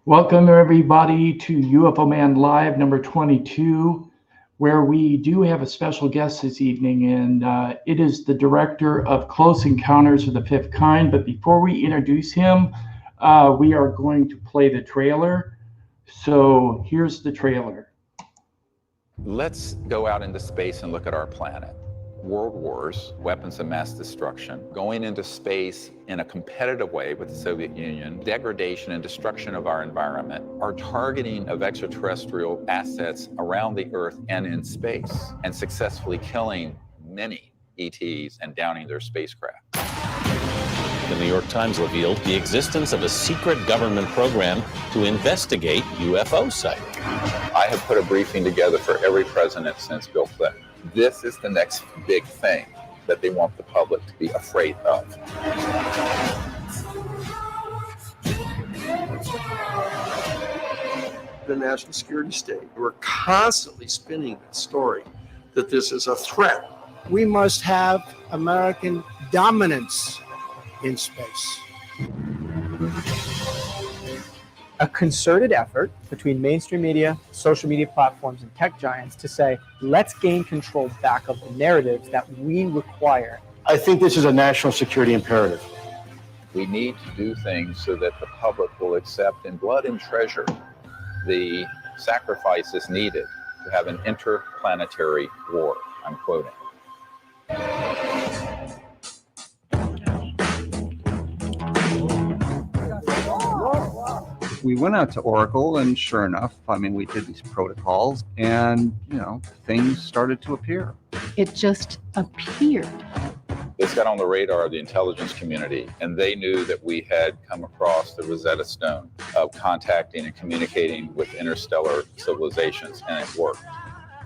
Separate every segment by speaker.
Speaker 1: Welcome everybody to UFO Man Live number 22, where we do have a special guest this evening, and it is the director of Close Encounters of the Fifth Kind. But before we introduce him, we are going to play the trailer. So here's the trailer.
Speaker 2: Let's go out into space and look at our planet. World wars, weapons of mass destruction, going into space in a competitive way with the Soviet Union, degradation and destruction of our environment, our targeting of extraterrestrial assets around the Earth and in space, and successfully killing many ETs and downing their spacecraft.
Speaker 3: The New York Times revealed the existence of a secret government program to investigate UFO sightings.
Speaker 2: I have put a briefing together for every president since Bill Clinton. This is the next big thing that they want the public to be afraid of.
Speaker 4: The national security state. We're constantly spinning that story that this is a threat.
Speaker 5: We must have American dominance in space. A concerted effort between mainstream media, social media platforms, and tech giants to say, let's gain control back of the narratives that we require.
Speaker 6: I think this is a national security imperative.
Speaker 2: We need to do things so that the public will accept in blood and treasure the sacrifices needed to have an interplanetary war. I'm quoting.
Speaker 7: We went out to Oracle, and sure enough, I mean, we did these protocols, and, things started to appear.
Speaker 8: It just appeared.
Speaker 2: This got on the radar of the intelligence community, and they knew that we had come across the Rosetta Stone of contacting and communicating with interstellar civilizations, and it worked.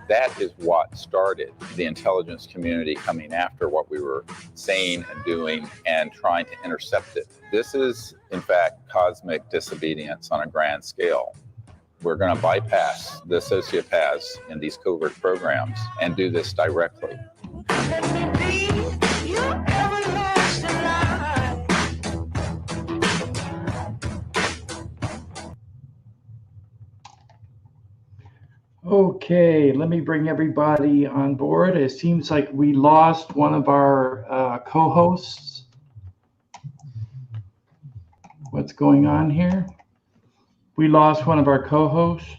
Speaker 2: That is what started the intelligence community coming after what we were saying and doing and trying to intercept it. This is, in fact, cosmic disobedience on a grand scale. We're going to bypass the sociopaths in these covert programs and do this directly.
Speaker 1: Okay, let me bring everybody on board. It seems like we lost one of our co-hosts. What's going on here? We lost one of our co-hosts.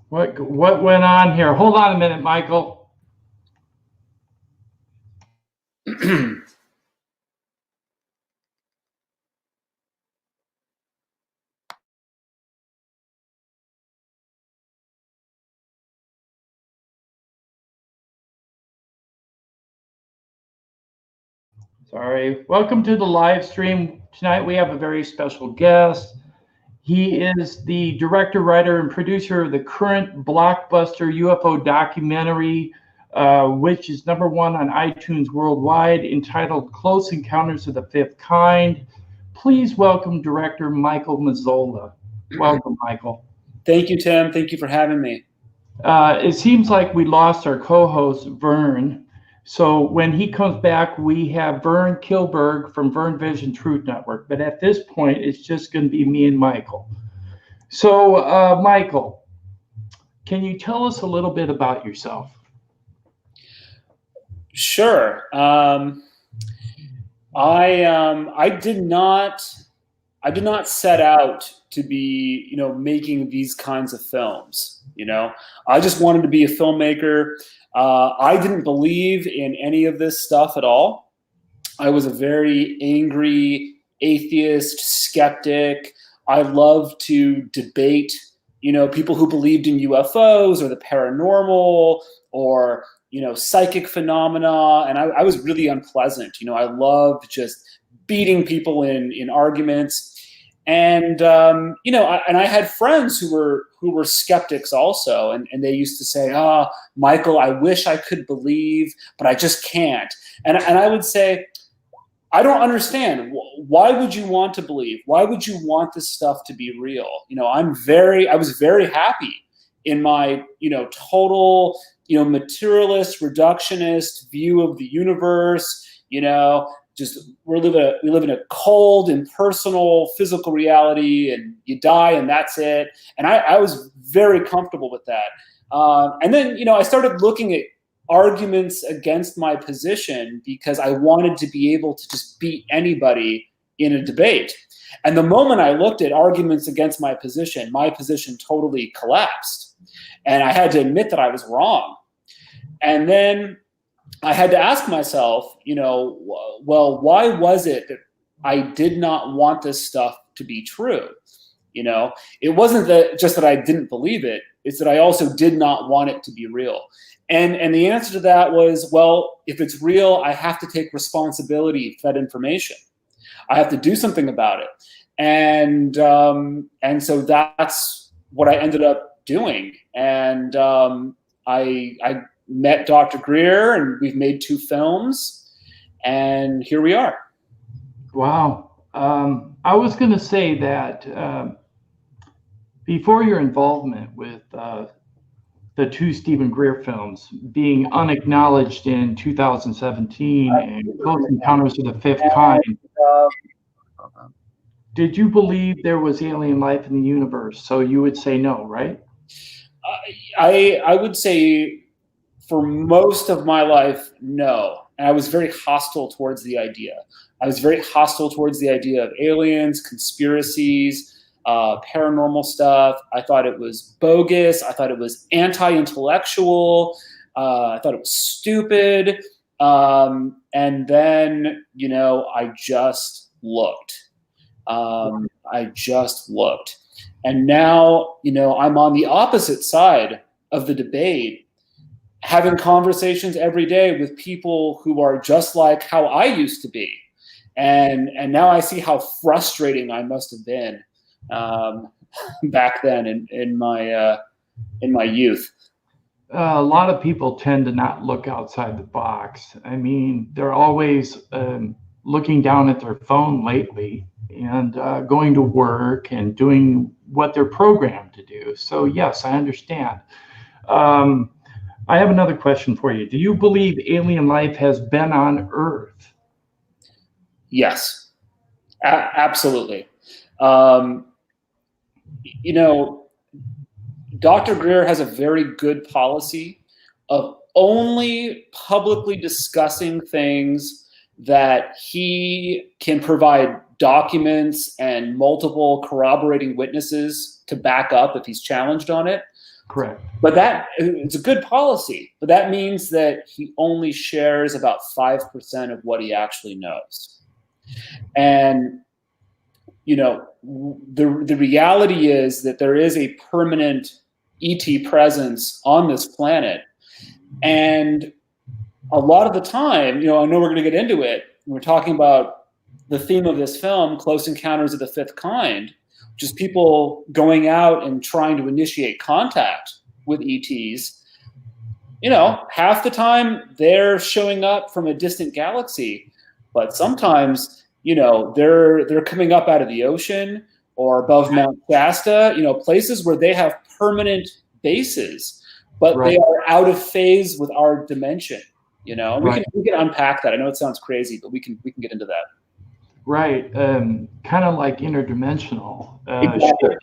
Speaker 1: What went on here? Hold on a minute, Michael. Sorry. Welcome to the live stream. Tonight we have a very special guest. He is the director, writer, and producer of the current blockbuster UFO documentary, which is #1 on iTunes worldwide, entitled Close Encounters of the Fifth Kind. Please welcome director Michael Mazzola. Welcome, Michael.
Speaker 9: Thank you, Tim. Thank you for having me.
Speaker 1: It seems like we lost our co-host, VERN. So when he comes back, we have Vern Kilberg from VERNVISION Truth Network. But at this point, it's just going to be me and Michael. So, Michael, can you tell us a little bit about yourself?
Speaker 9: Sure. I did not set out to be, making these kinds of films. I just wanted to be a filmmaker. I didn't believe in any of this stuff at all. I was a very angry atheist, skeptic. I loved to debate, people who believed in UFOs or the paranormal or, psychic phenomena. And I was really unpleasant. I loved just beating people in arguments. And, I had friends who were skeptics also. And they used to say, Michael, I wish I could believe, but I just can't. And I would say, I don't understand. Why would you want to believe? Why would you want this stuff to be real? I was very happy in my, total, materialist, reductionist view of the universe. Just we live in a cold, impersonal, physical reality, and you die, and that's it. And I was very comfortable with that. And then I started looking at arguments against my position because I wanted to be able to just beat anybody in a debate. And the moment I looked at arguments against my position totally collapsed. And I had to admit that I was wrong. And then I had to ask myself, well, why was it that I did not want this stuff to be true? It wasn't just that I didn't believe it, it's that I also did not want it to be real. And the answer to that was, well, if it's real, I have to take responsibility for that information. I have to do something about it. And so that's what I ended up doing. And I met Dr. Greer, and we've made 2 films, and here we are.
Speaker 1: Wow. I was going to say that before your involvement with the 2 Stephen Greer films, being Unacknowledged in 2017 and Close Encounters of the Fifth Kind, did you believe there was alien life in the universe? So you would say no, right?
Speaker 9: I would say for most of my life, no. And I was very hostile towards the idea. I was very hostile towards the idea of aliens, conspiracies, paranormal stuff. I thought it was bogus. I thought it was anti-intellectual. I thought it was stupid. And then, I just looked. And now, I'm on the opposite side of the debate, having conversations every day with people who are just like how I used to be. And now I see how frustrating I must have been back then in my youth.
Speaker 1: A lot of people tend to not look outside the box. I mean, they're always looking down at their phone lately and going to work and doing what they're programmed to do. So yes, I understand. I have another question for you. Do you believe alien life has been on Earth?
Speaker 9: Yes, absolutely. Dr. Greer has a very good policy of only publicly discussing things that he can provide documents and multiple corroborating witnesses to back up if he's challenged on it.
Speaker 1: Correct.
Speaker 9: But it's a good policy, but that means that he only shares about 5% of what he actually knows. And, the reality is that there is a permanent ET presence on this planet. And a lot of the time, I know we're going to get into it. We're talking about the theme of this film, Close Encounters of the Fifth Kind, which is people going out and trying to initiate contact with ETs. Half the time they're showing up from a distant galaxy, but sometimes, they're coming up out of the ocean or above Mount Shasta, places where they have permanent bases, but
Speaker 1: Right.
Speaker 9: They are out of phase with our dimension.
Speaker 1: Right.
Speaker 9: We can unpack that. I know it sounds crazy, but we can get into that.
Speaker 1: Right. Kind of like interdimensional,
Speaker 9: Exactly.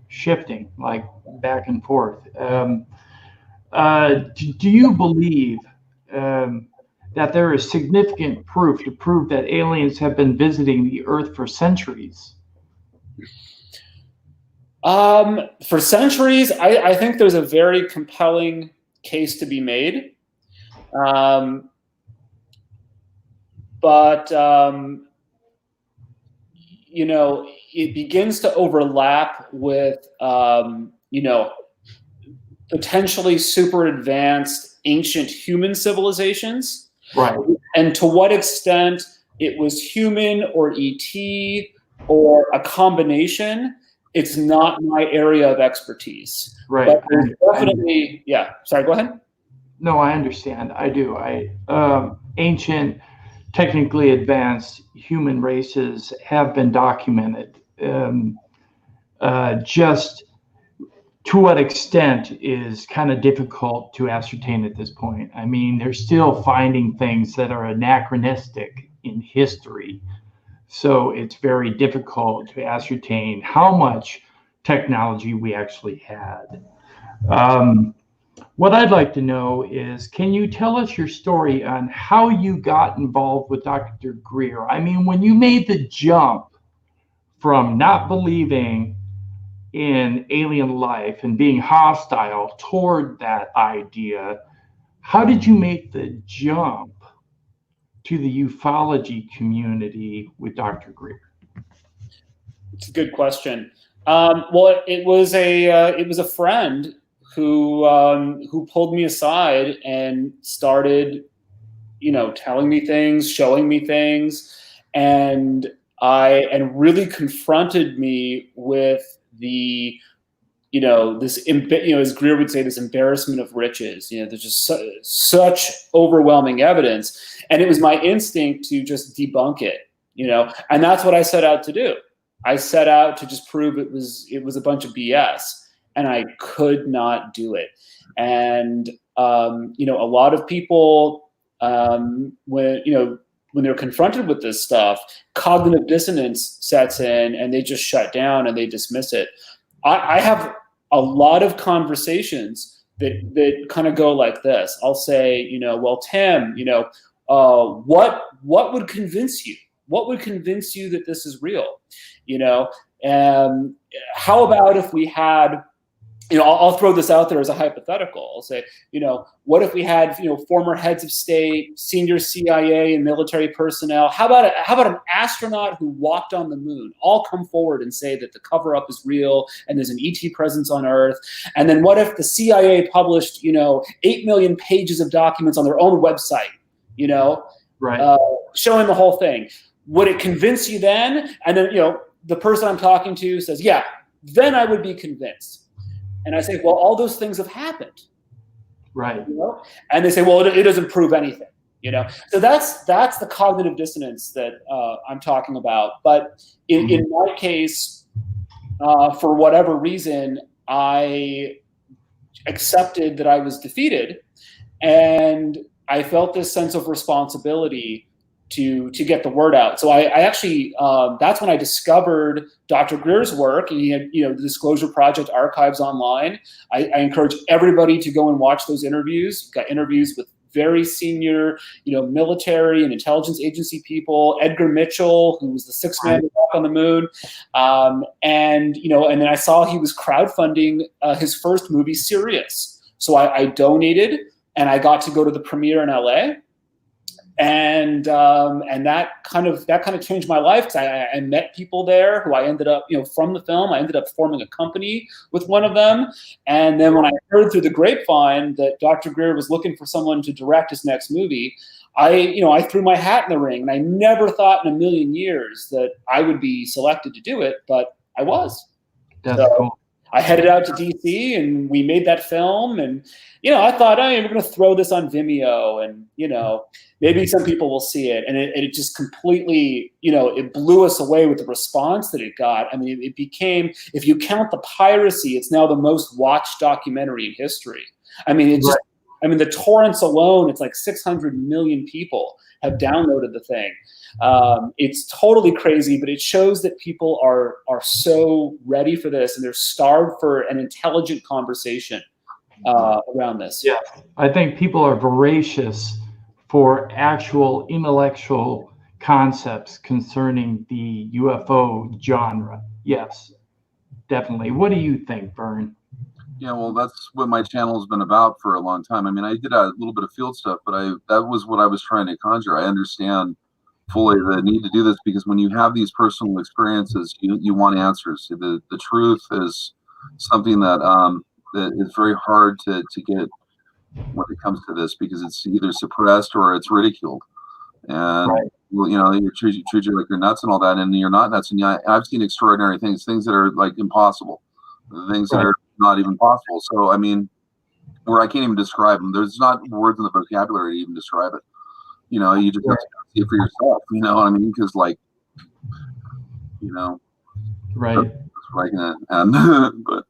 Speaker 1: shifting, like back and forth. Do you believe that there is significant proof to prove that aliens have been visiting the Earth for centuries?
Speaker 9: For centuries, I think there's a very compelling case to be made. But it begins to overlap with, potentially super advanced ancient human civilizations.
Speaker 1: Right.
Speaker 9: And to what extent it was human or ET or a combination, it's not my area of expertise.
Speaker 1: Right.
Speaker 9: But there's definitely, yeah. Sorry, go ahead.
Speaker 1: No, I understand. I do. Ancient, technically advanced human races have been documented. Just to what extent is kind of difficult to ascertain at this point. I mean, they're still finding things that are anachronistic in history. So it's very difficult to ascertain how much technology we actually had. What I'd like to know is, can you tell us your story on how you got involved with Dr. Greer? I mean, when you made the jump from not believing in alien life and being hostile toward that idea, how did you make the jump to the ufology community with Dr. Greer?
Speaker 9: It's a good question. Well, it was a friend who pulled me aside and started, telling me things, showing me things, and really confronted me with the, as Greer would say, this embarrassment of riches. There's just such overwhelming evidence, and it was my instinct to just debunk it. And that's what I set out to do. I set out to just prove it was a bunch of BS, and I could not do it. And a lot of people, when they're confronted with this stuff, cognitive dissonance sets in, and they just shut down and they dismiss it. I have a lot of conversations that kind of go like this. I'll say, well, Tim, what would convince you? What would convince you that this is real? And how about if we had, I'll throw this out there as a hypothetical. I'll say, what if we had, former heads of state, senior CIA and military personnel? How about an astronaut who walked on the moon all come forward and say that the cover-up is real and there's an ET presence on Earth? And then what if the CIA published, 8 million pages of documents on their own website,
Speaker 1: right,
Speaker 9: showing the whole thing? Would it convince you then? And then, the person I'm talking to says, yeah, then I would be convinced. And I say, well, all those things have happened.
Speaker 1: Right.
Speaker 9: And they say, well, it doesn't prove anything. So that's the cognitive dissonance that I'm talking about. But in my case, for whatever reason, I accepted that I was defeated, and I felt this sense of responsibility to get the word out. So I actually, that's when I discovered Dr. Greer's work, and he had, the Disclosure Project archives online. I encourage everybody to go and watch those interviews. You've got interviews with very senior, military and intelligence agency people, Edgar Mitchell, who was the sixth man to walk on the moon. And then I saw he was crowdfunding his first movie, Sirius. So I donated, and I got to go to the premiere in LA. And that kind of changed my life, because I met people there who I ended up, from the film, I ended up forming a company with one of them. And then when I heard through the grapevine that Dr. Greer was looking for someone to direct his next movie, I threw my hat in the ring, and I never thought in a million years that I would be selected to do it, but I was.
Speaker 1: That's cool.
Speaker 9: I headed out to DC, and we made that film, and I thought, we're going to throw this on Vimeo, and maybe some people will see it. And it just completely, it blew us away with the response that it got. I mean, it became, if you count the piracy, it's now the most watched documentary in history. I mean, the torrents alone, it's like 600 million people have downloaded the thing. It's totally crazy, but it shows that people are so ready for this, and they're starved for an intelligent conversation around this.
Speaker 1: Yeah, I think people are voracious for actual intellectual concepts concerning the UFO genre. Yes, definitely. What do you think, Vern?
Speaker 10: Yeah, well, that's what my channel has been about for a long time. I mean, I did a little bit of field stuff, but that was what I was trying to conjure. I understand fully the need to do this, because when you have these personal experiences, you want answers. The truth is something that is very hard to get when it comes to this, because it's either suppressed or it's ridiculed. And you treat you like you're nuts and all that, and you're not nuts. And I've seen extraordinary things that are like impossible, things that are not even possible. So I mean, where I can't even describe them. There's not words in the vocabulary to even describe it. You just have to see it for yourself. You know what I mean? Because
Speaker 1: right.
Speaker 10: That's what I can. But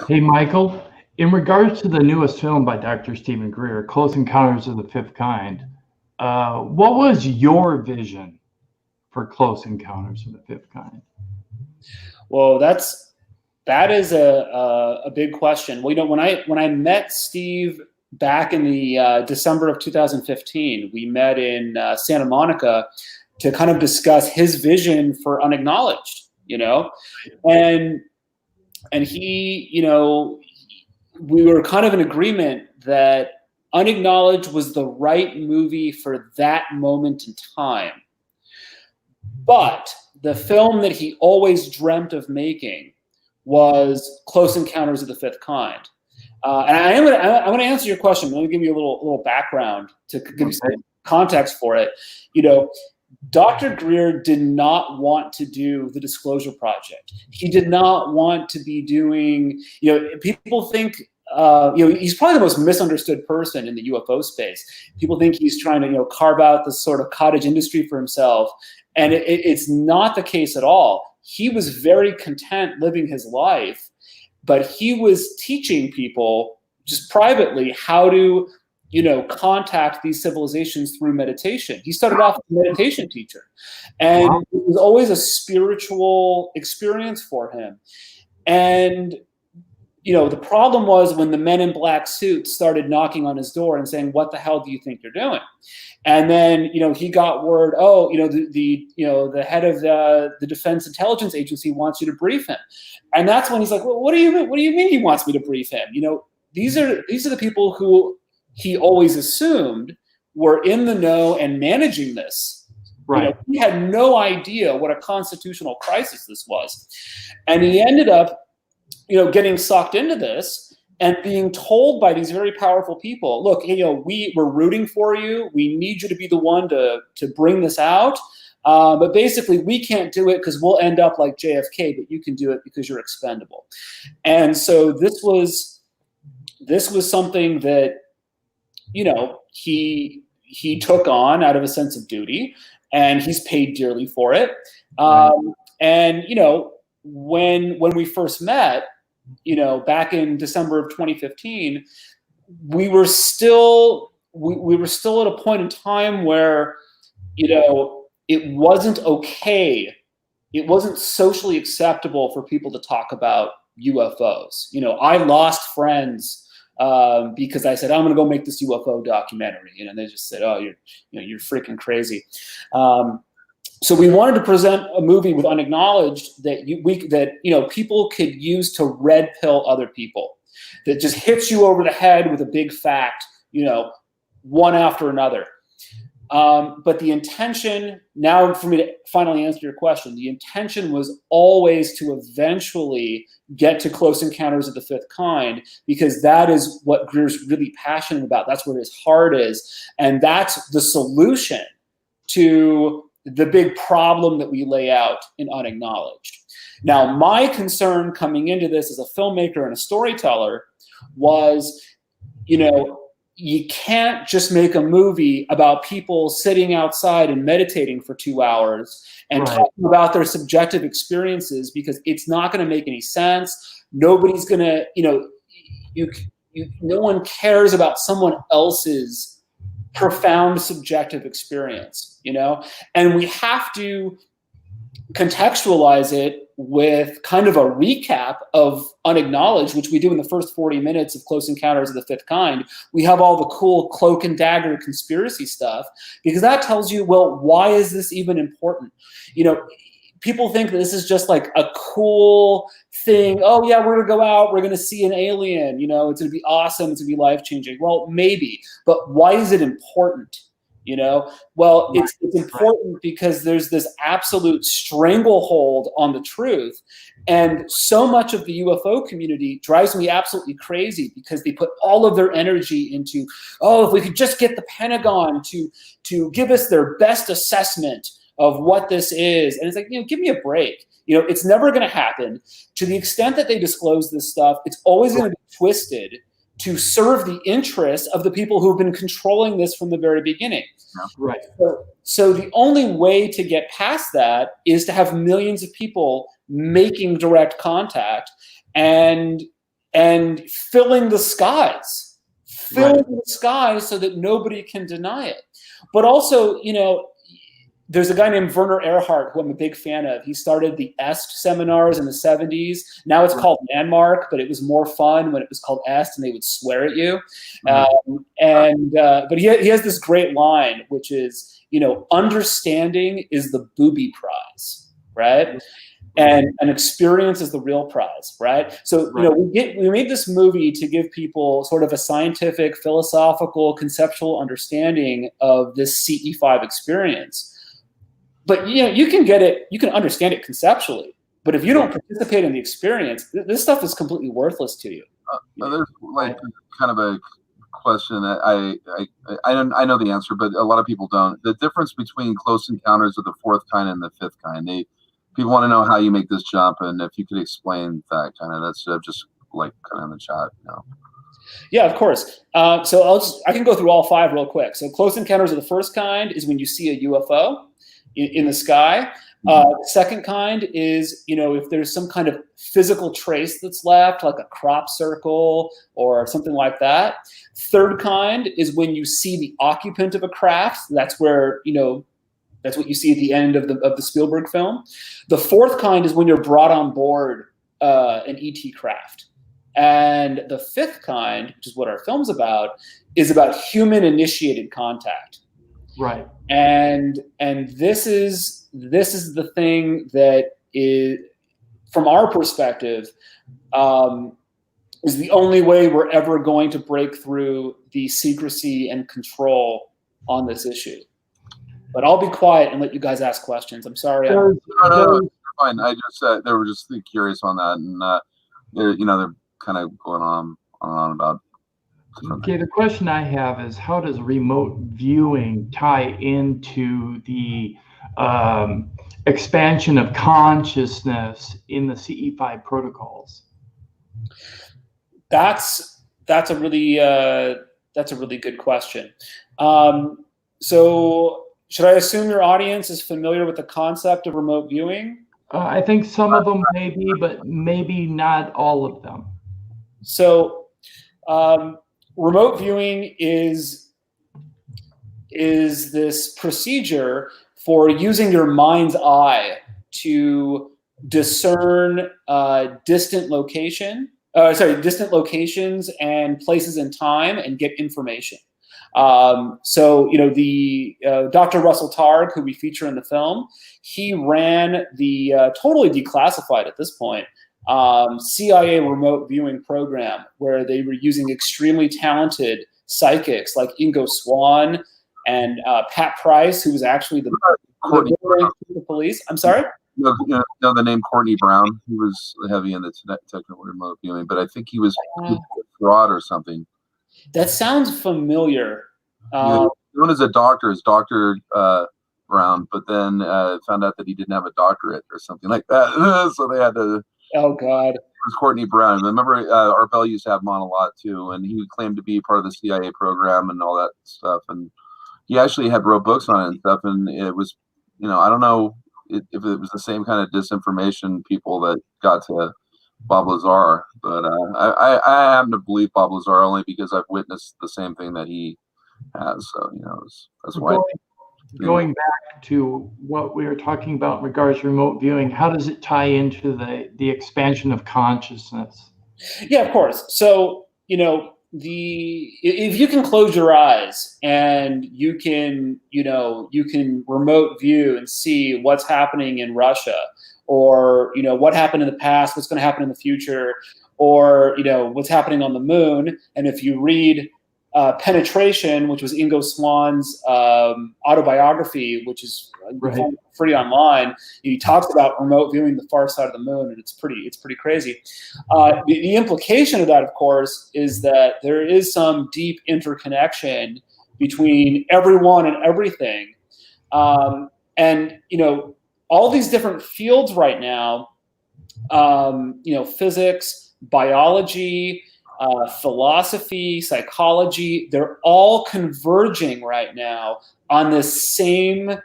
Speaker 1: Hey, Michael, in regards to the newest film by Dr. Stephen Greer, Close Encounters of the Fifth Kind, what was your vision for Close Encounters of the Fifth Kind?
Speaker 9: Well, that is a big question. Well, you know, when I met Steve back in the December of 2015, we met in Santa Monica to kind of discuss his vision for Unacknowledged. You know, and he, you know, we were kind of in agreement that Unacknowledged was the right movie for that moment in time. But the film that he always dreamt of making was Close Encounters of the Fifth Kind. And I'm going to answer your question. Let me give you a little background to give you some context for it. You know, Dr. Greer did not want to do the Disclosure Project. He did not want to be doing, you know, people think, you know, he's probably the most misunderstood person in the UFO space. People think he's trying to, you know, carve out this sort of cottage industry for himself. And it's not the case at all. He was very content living his life, but he was teaching people just privately how to, you know, contact these civilizations through meditation. He started off as a meditation teacher, and it was always a spiritual experience for him. And, you know, the problem was when the men in black suits started knocking on his door and saying, "What the hell do you think you're doing?" And then, you know, he got word, oh, you know, the head of the Defense Intelligence Agency wants you to brief him. And that's when he's like, well, what do you mean he wants me to brief him? You know, these are the people who he always assumed were in the know and managing this. Right. You know, he had no idea what a constitutional crisis this was. And he ended up, you know, getting sucked into this and being told by these very powerful people, look, you know, we're rooting for you. We need you to be the one to bring this out. But basically, we can't do it because we'll end up like JFK, but you can do it because you're expendable. And so this was something that, you know, he took on out of a sense of duty, and he's paid dearly for it. And, you know, when we first met, you know, back in December of 2015, we were still at a point in time where, you know, it wasn't okay. It wasn't socially acceptable for people to talk about UFOs. You know, I lost friends because I said, I'm going to go make this UFO documentary. You know, and they just said, oh, you're freaking crazy. So we wanted to present a movie with Unacknowledged that you know, people could use to red pill other people, that just hits you over the head with a big fact, you know, one after another. But the intention, now for me to finally answer your question, the intention was always to eventually get to Close Encounters of the Fifth Kind, because that is what Greer's really passionate about. That's where his heart is. And that's the solution to the big problem that we lay out in Unacknowledged. Now, my concern coming into this as a filmmaker and a storyteller was, you know, you can't just make a movie about people sitting outside and meditating for 2 hours and talking about their subjective experiences, because it's not going to make any sense. Nobody's going to, you know, no one cares about someone else's profound subjective experience, you know? And we have to contextualize it with kind of a recap of Unacknowledged, which we do in the first 40 minutes of Close Encounters of the Fifth Kind. We have all the cool cloak and dagger conspiracy stuff, because that tells you, well, why is this even important? You know, people think that this is just like a cool thing. Oh yeah, we're gonna go out, we're gonna see an alien, you know, it's gonna be awesome, it's gonna be life-changing. Well, maybe, but why is it important? You know, well, it's important because there's this absolute stranglehold on the truth. And so much of the UFO community drives me absolutely crazy, because they put all of their energy into, oh, if we could just get the Pentagon to give us their best assessment of what this is. And it's like, you know, give me a break. You know, it's never going to happen. To the extent that they disclose this stuff, it's always going to be twisted to serve the interests of the people who've been controlling this from the very beginning.
Speaker 1: Right.
Speaker 9: So the only way to get past that is to have millions of people making direct contact. And, and filling the skies, so that nobody can deny it. But also, you know, there's a guy named Werner Erhard who I'm a big fan of. He started the EST seminars in the 70s. Now it's called Landmark, but it was more fun when it was called EST and they would swear at you. But he has this great line, which is, you know, understanding is the booby prize, right? And an experience is the real prize, right? So, you know, we made this movie to give people sort of a scientific, philosophical, conceptual understanding of this CE5 experience. But, you know, you can get it, you can understand it conceptually. But if you don't participate in the experience, this stuff is completely worthless to you.
Speaker 10: There's like kind of a question that I know the answer, but a lot of people don't. The difference between Close Encounters of the Fourth Kind and the Fifth Kind. People want to know how you make this jump, and if you could explain that kind of, that's just like kind of in the chat, you know.
Speaker 9: Yeah, of course. So I can go through all 5 real quick. So Close Encounters of the First Kind is when you see a UFO in the sky. The second kind is, you know, if there's some kind of physical trace that's left, like a crop circle or something like that. Third kind is when you see the occupant of a craft. That's where, you know, that's what you see at the end of the Spielberg film. The fourth kind is when you're brought on board an ET craft. And the fifth kind, which is what our film's about, is about human-initiated contact.
Speaker 1: Right.
Speaker 9: And this is the thing that is, from our perspective, is the only way we're ever going to break through the secrecy and control on this issue. But I'll be quiet and let you guys ask questions. I'm sorry.
Speaker 10: No, fine. I just they were just curious on that, and they're kind of going on about.
Speaker 1: Okay, the question I have is, how does remote viewing tie into the expansion of consciousness in the CE5 protocols?
Speaker 9: That's a really good question. So should I assume your audience is familiar with the concept of remote viewing?
Speaker 1: I think some of them may be, but maybe not all of them.
Speaker 9: So remote viewing is this procedure for using your mind's eye to discern distant locations and places in time and get information. So, you know, the Dr. Russell Targ, who we feature in the film, he ran the totally declassified at this point CIA remote viewing program, where they were using extremely talented psychics like Ingo Swann and Pat Price, who was actually the police. I'm sorry?
Speaker 10: No, the name Courtney Brown. He was heavy in the technical remote viewing, but I think he was fraud or something.
Speaker 9: That sounds familiar.
Speaker 10: Known as a doctor, is Dr. Brown, but then found out that he didn't have a doctorate or something like that. So they had to.
Speaker 9: Oh God! It
Speaker 10: was Courtney Brown. Remember, Arbel used to have him on a lot too, and he claimed to be part of the CIA program and all that stuff. And he actually had wrote books on it and stuff. And it was, you know, I don't know if it was the same kind of disinformation people that got to Bob Lazar, but I happen to believe Bob Lazar only because I've witnessed the same thing that he has. So, you know, that's why.
Speaker 1: Going back to what we were talking about in regards to remote viewing, how does it tie into the expansion of consciousness?
Speaker 9: Yeah, of course. So, you know, if you can close your eyes and you can remote view and see what's happening in Russia, or, you know, what happened in the past, what's going to happen in the future, or, you know, what's happening on the moon. And if you read Penetration, which was Ingo Swann's autobiography, which is free online, he talks about remote viewing the far side of the moon, and it's pretty crazy. The implication of that, of course, is that there is some deep interconnection between everyone and everything, and you know, all these different fields right now, you know, physics, biology, philosophy, psychology, they're all converging right now on this same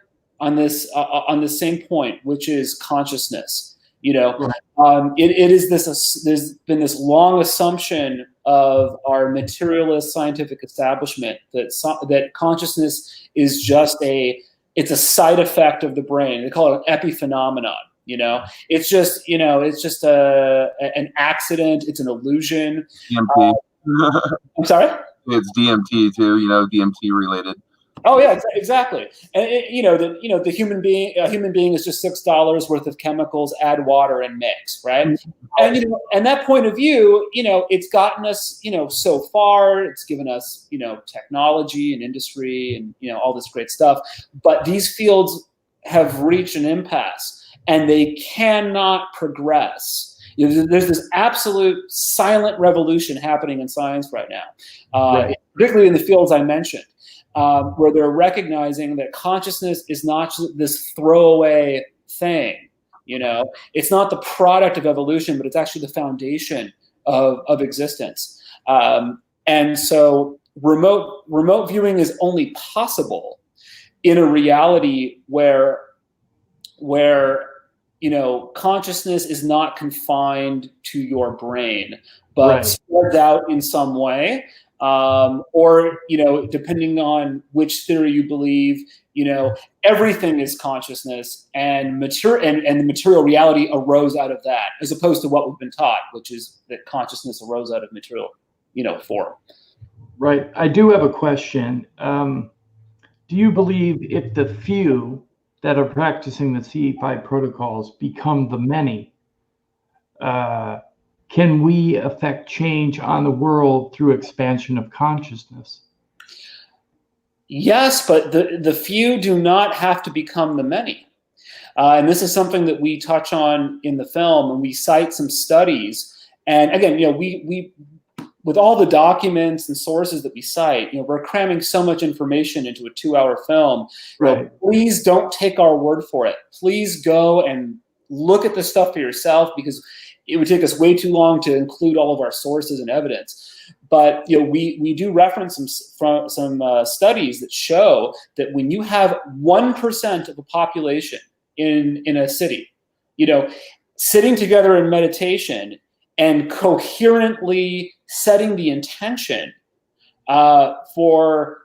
Speaker 9: point, which is consciousness. You know, it is this. There's been this long assumption of our materialist scientific establishment that consciousness is just it's a side effect of the brain. They call it an epiphenomenon. You know, it's just an accident. It's an illusion.
Speaker 10: DMT.
Speaker 9: I'm sorry.
Speaker 10: It's DMT too. You know, DMT related.
Speaker 9: Oh yeah, exactly. And the human being is just $6 worth of chemicals, add water and mix, right? And and that point of view, it's gotten us, so far. It's given us, technology and industry and all this great stuff. But these fields have reached an impasse, and they cannot progress. There's this absolute silent revolution happening in science right now, particularly in the fields I mentioned. Where they're recognizing that consciousness is not this throwaway thing. It's not the product of evolution, but it's actually the foundation of existence. And so remote viewing is only possible in a reality where consciousness is not confined to your brain, but spread out in some way. Or depending on which theory you believe, everything is consciousness, and the material reality arose out of that, as opposed to what we've been taught, which is that consciousness arose out of material, form.
Speaker 1: Right. I do have a question. Do you believe if the few that are practicing the CE5 protocols become the many, can we affect change on the world through expansion of consciousness?
Speaker 9: Yes, but the few do not have to become the many. And this is something that we touch on in the film, and we cite some studies. And again, we with all the documents and sources that we cite, we're cramming so much information into a 2-hour film. Please don't take our word for it. Please go and look at the stuff for yourself, because it would take us way too long to include all of our sources and evidence. But we do reference some studies that show that when you have 1% of the population in a city, sitting together in meditation and coherently setting the intention for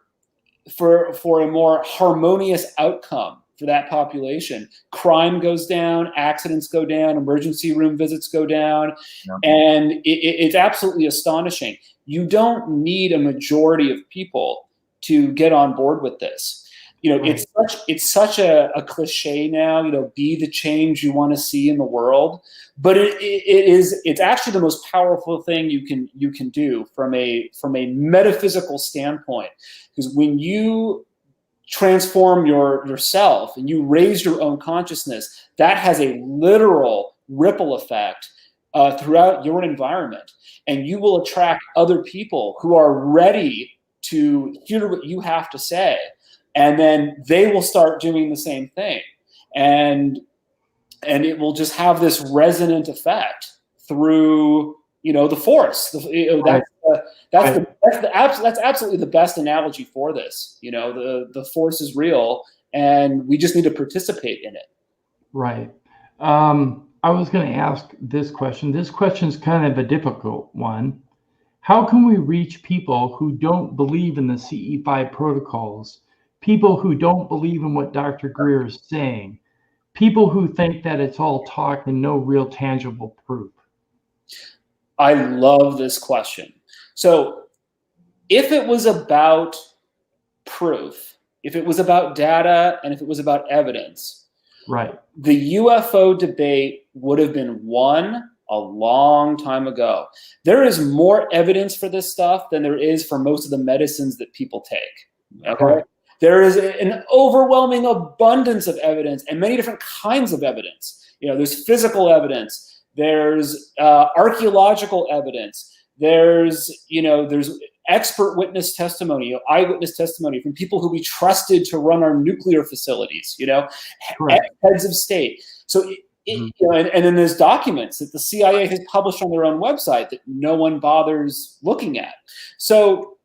Speaker 9: a more harmonious outcome for that population, crime goes down, accidents go down, emergency room visits go down, and it's absolutely astonishing. You don't need a majority of people to get on board with this. It's such a cliche now. Be the change you want to see in the world, but it's actually the most powerful thing you can do from a metaphysical standpoint, because when you transform yourself and you raise your own consciousness, that has a literal ripple effect throughout your environment, and you will attract other people who are ready to hear what you have to say, and then they will start doing the same thing, and it will just have this resonant effect through the force. That's absolutely the best analogy for this. The force is real, and we just need to participate in it. Right.
Speaker 1: I was going to ask this question. This question is kind of a difficult one. How can we reach people who don't believe in the CE5 protocols, people who don't believe in what Dr. Greer is saying, people who think that it's all talk and no real tangible proof?
Speaker 9: I love this question. So if it was about proof, if it was about data, and if it was about evidence, the UFO debate would have been won a long time ago. There is more evidence for this stuff than there is for most of the medicines that people take. Okay? There is an overwhelming abundance of evidence, and many different kinds of evidence. There's physical evidence, there's archaeological evidence, there's expert witness testimony, eyewitness testimony from people who we trusted to run our nuclear facilities, heads of state. So, and then there's documents that the CIA has published on their own website that no one bothers looking at. So,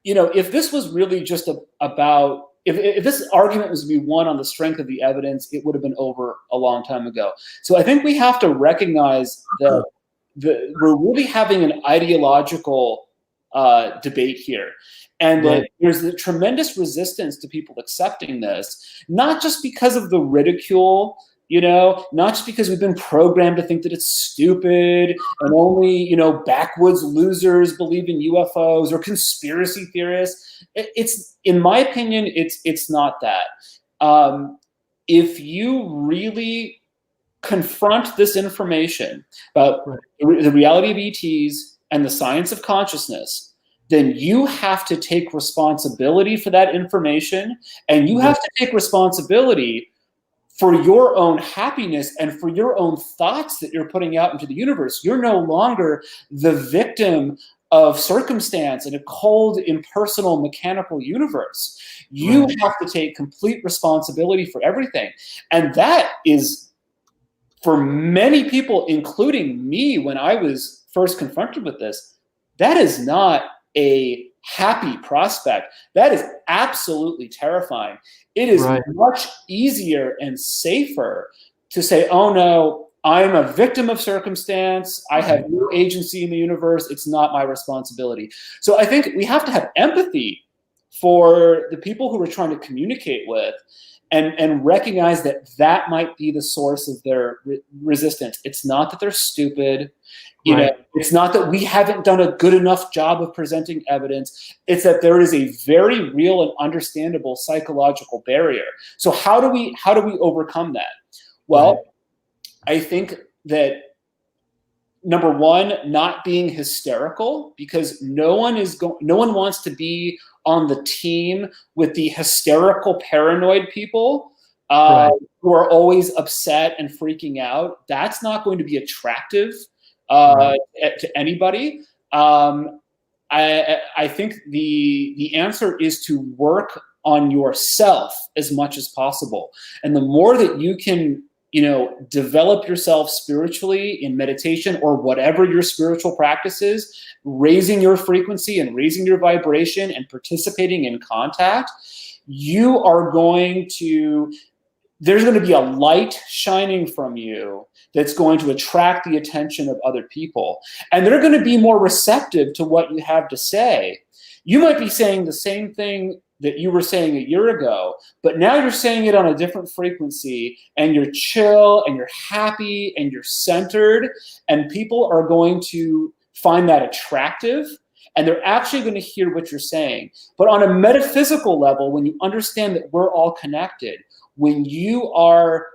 Speaker 9: if this was really just about if this argument was to be won on the strength of the evidence, it would have been over a long time ago. So I think we have to recognize that we're really having an ideological debate here. And that there's a tremendous resistance to people accepting this, not just because of the ridicule, not just because we've been programmed to think that it's stupid and only, backwoods losers believe in UFOs or conspiracy theorists. It's, in my opinion, it's not that. If you really confront this information about the reality of ETs and the science of consciousness, then you have to take responsibility for that information, and you have to take responsibility for your own happiness and for your own thoughts that you're putting out into the universe. You're no longer the victim of circumstance in a cold, impersonal, mechanical universe. You have to take complete responsibility for everything. And that is, for many people, including me when I was first confronted with this, that is not a happy prospect. That is absolutely terrifying. It is much easier and safer to say, oh no, I'm a victim of circumstance. I have no agency in the universe. It's not my responsibility. So I think we have to have empathy for the people who we're trying to communicate with, and recognize that that might be the source of their resistance. It's not that they're stupid. It's not that we haven't done a good enough job of presenting evidence. It's that there is a very real and understandable psychological barrier. So how do we overcome that? Well, I think that number one, not being hysterical, because no one wants to be on the team with the hysterical, paranoid people who are always upset and freaking out. That's not going to be attractive to anybody. I think the answer is to work on yourself as much as possible. And the more that you can, develop yourself spiritually in meditation or whatever your spiritual practice is, raising your frequency and raising your vibration and participating in contact, there's going to be a light shining from you that's going to attract the attention of other people. And they're going to be more receptive to what you have to say. You might be saying the same thing that you were saying a year ago, but now you're saying it on a different frequency, and you're chill and you're happy and you're centered, and people are going to find that attractive, and they're actually going to hear what you're saying. But on a metaphysical level, when you understand that we're all connected, when you are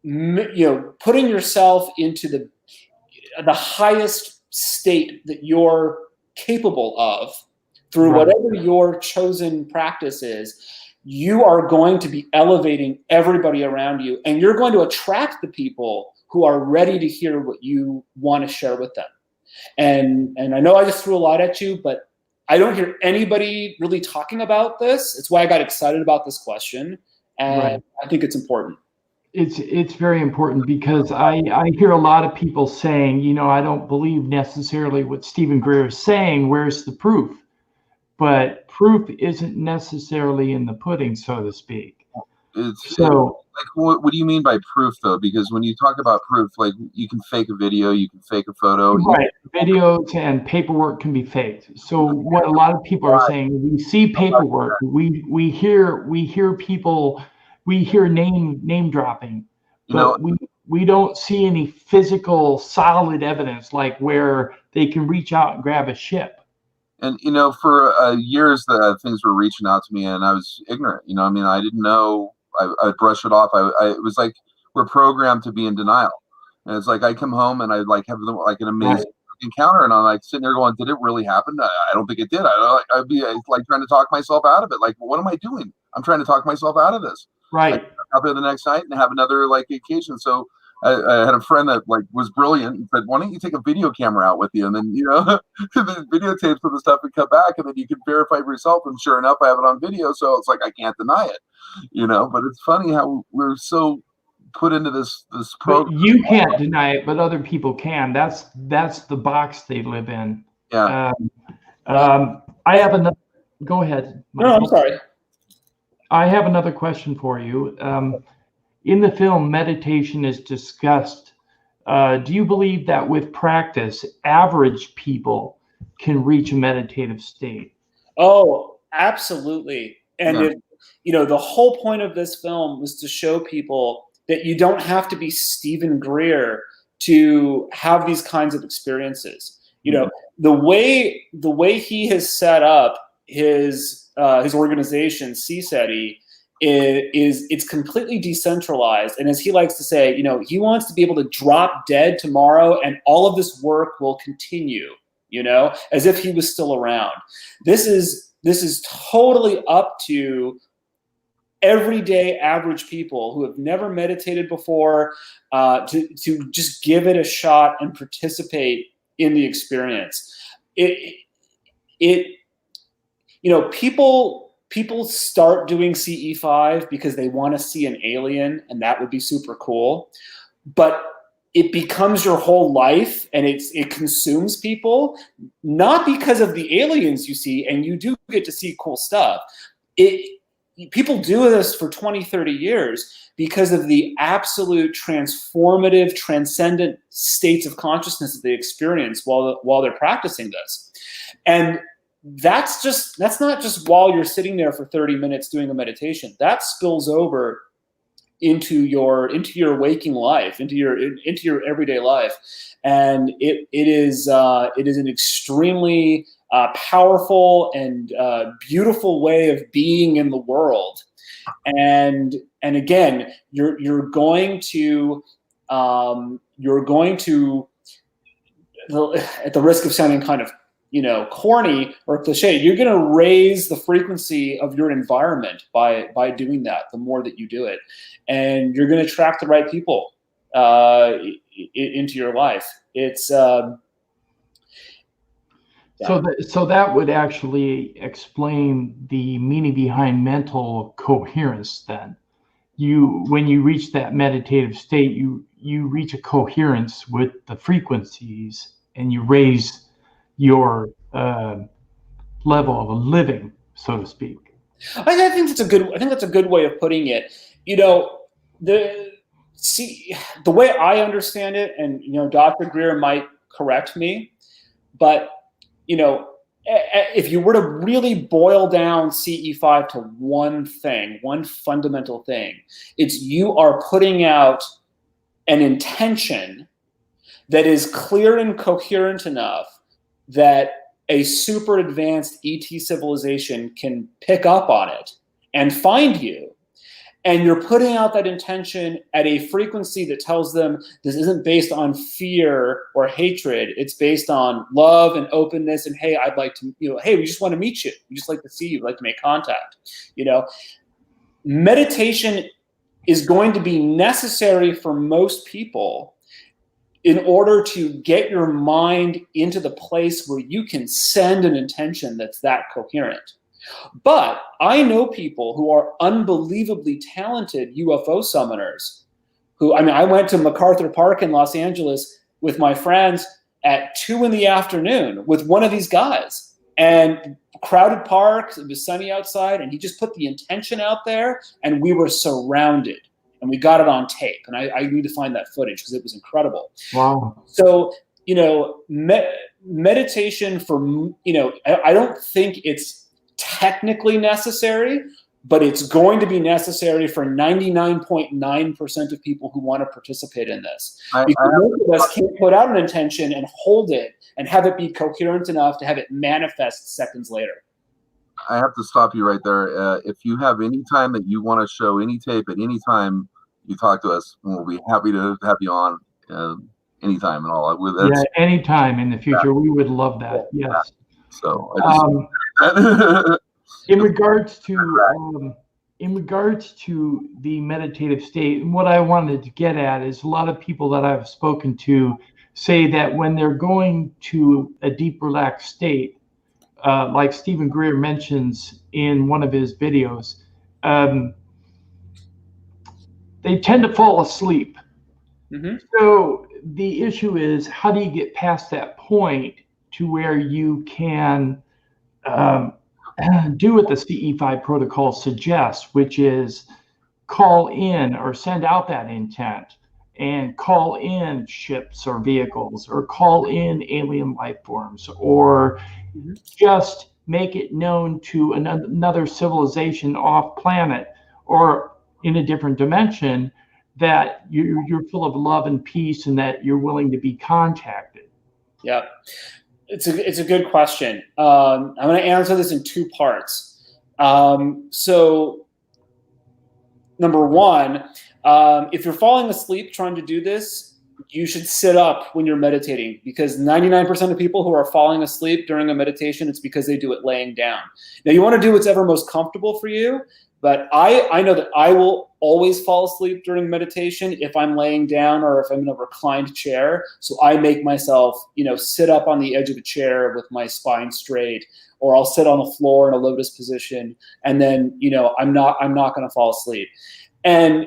Speaker 9: putting yourself into the highest state that you're capable of through whatever your chosen practice is, you are going to be elevating everybody around you, and you're going to attract the people who are ready to hear what you want to share with them. And I know I just threw a lot at you, but I don't hear anybody really talking about this. It's why I got excited about this question, and I think it's important.
Speaker 1: It's very important, because I hear a lot of people saying, I don't believe necessarily what Stephen Greer is saying. Where's the proof? But proof isn't necessarily in the pudding, so to speak.
Speaker 10: What do you mean by proof, though? Because when you talk about proof, like, you can fake a video, you can fake a photo.
Speaker 1: Right. Videos and paperwork can be faked. So what a lot of people are saying, we see paperwork, we hear people, we hear name dropping, but we don't see any physical solid evidence, like where they can reach out and grab a ship.
Speaker 10: And, for years, things were reaching out to me, and I was ignorant. I didn't know. I'd brush it off. It was like we're programmed to be in denial. And it's like I come home and I have an amazing encounter, and I'm like sitting there going, did it really happen? I don't think it did. I'd be like trying to talk myself out of it. Like, what am I doing? I'm trying to talk myself out of this.
Speaker 1: Right.
Speaker 10: Up there the next night and have another occasion. So I had a friend that was brilliant and said, why don't you take a video camera out with you? And then, the videotapes of the stuff would come back, and then you can verify for yourself. And sure enough, I have it on video. So it's like, I can't deny it, but it's funny how we're so put into this program.
Speaker 1: But you can't deny it, but other people can. That's the box they live in.
Speaker 10: Yeah.
Speaker 1: I have another, go ahead.
Speaker 9: No, I'm sorry.
Speaker 1: I have another question for you. In the film, meditation is discussed. Do you believe that with practice, average people can reach a meditative state?
Speaker 9: Oh, absolutely. And
Speaker 10: Yeah.
Speaker 9: the whole point of this film was to show people that you don't have to be Stephen Greer to have these kinds of experiences. The way he has set up his organization, CSETI, is it's completely decentralized. And as he likes to say, he wants to be able to drop dead tomorrow and all of this work will continue, as if he was still around. This is totally up to everyday average people who have never meditated before to just give it a shot and participate in the experience. People start doing CE5 because they want to see an alien, and that would be super cool. But it becomes your whole life, and it consumes people, not because of the aliens you see, and you do get to see cool stuff. People do this for 20, 30 years because of the absolute transformative, transcendent states of consciousness that they experience while they're practicing this. And that's not just while you're sitting there for 30 minutes doing a meditation. That spills over into your waking life, into your everyday life, and it is an extremely powerful and beautiful way of being in the world. And again, you're going to at the risk of sounding kind of corny or cliche, you're going to raise the frequency of your environment by doing that. The more that you do it, and you're going to attract the right people into your life. It's
Speaker 1: So that would actually explain the meaning behind mental coherence. Then, when you reach that meditative state, you reach a coherence with the frequencies, and you raise your level of living, so to speak.
Speaker 9: I think that's a good way of putting it. The way I understand it, and Dr. Greer might correct me, but if you were to really boil down CE5 to one fundamental thing, it's you are putting out an intention that is clear and coherent enough that a super advanced ET civilization can pick up on it and find you. And you're putting out that intention at a frequency that tells them this isn't based on fear or hatred. It's based on love and openness. And hey, I'd like to, hey, we just want to meet you. We just like to see you. We'd like to make contact. Meditation is going to be necessary for most people in order to get your mind into the place where you can send an intention that's that coherent. But I know people who are unbelievably talented UFO summoners who, I went to MacArthur Park in Los Angeles with my friends at 2 p.m. with one of these guys, and crowded park, it was sunny outside, and he just put the intention out there and we were surrounded, and we got it on tape. And I need to find that footage because it was incredible.
Speaker 1: Wow.
Speaker 9: So, meditation for, I don't think it's technically necessary, but it's going to be necessary for 99.9% of people who want to participate in this. Because most of us can't put out an intention and hold it and have it be coherent enough to have it manifest seconds later.
Speaker 10: I have to stop you right there. If you have any time that you want to show any tape at any time, you talk to us, and we'll be happy to have you on anytime and all.
Speaker 1: Yeah, anytime in the future. We would love that. Yes.
Speaker 10: So
Speaker 1: in regards to the meditative state, what I wanted to get at is a lot of people that I've spoken to say that when they're going to a deep relaxed state, like Stephen Greer mentions in one of his videos, they tend to fall asleep.
Speaker 9: Mm-hmm.
Speaker 1: So the issue is, how do you get past that point to where you can do what the CE5 protocol suggests, which is call in or send out that intent and call in ships or vehicles or call in alien life forms or just make it known to another civilization off planet or in a different dimension that you're full of love and peace and that you're willing to be contacted?
Speaker 9: Yeah, it's a good question. I'm going to answer this in two parts. So number one, if you're falling asleep trying to do this, you should sit up when you're meditating, because 99% of people who are falling asleep during a meditation, it's because they do it laying down. Now, you want to do what's ever most comfortable for you, but I know that I will always fall asleep during meditation if I'm laying down or if I'm in a reclined chair. So I make myself, sit up on the edge of a chair with my spine straight, or I'll sit on the floor in a lotus position, and then, I'm not going to fall asleep. And,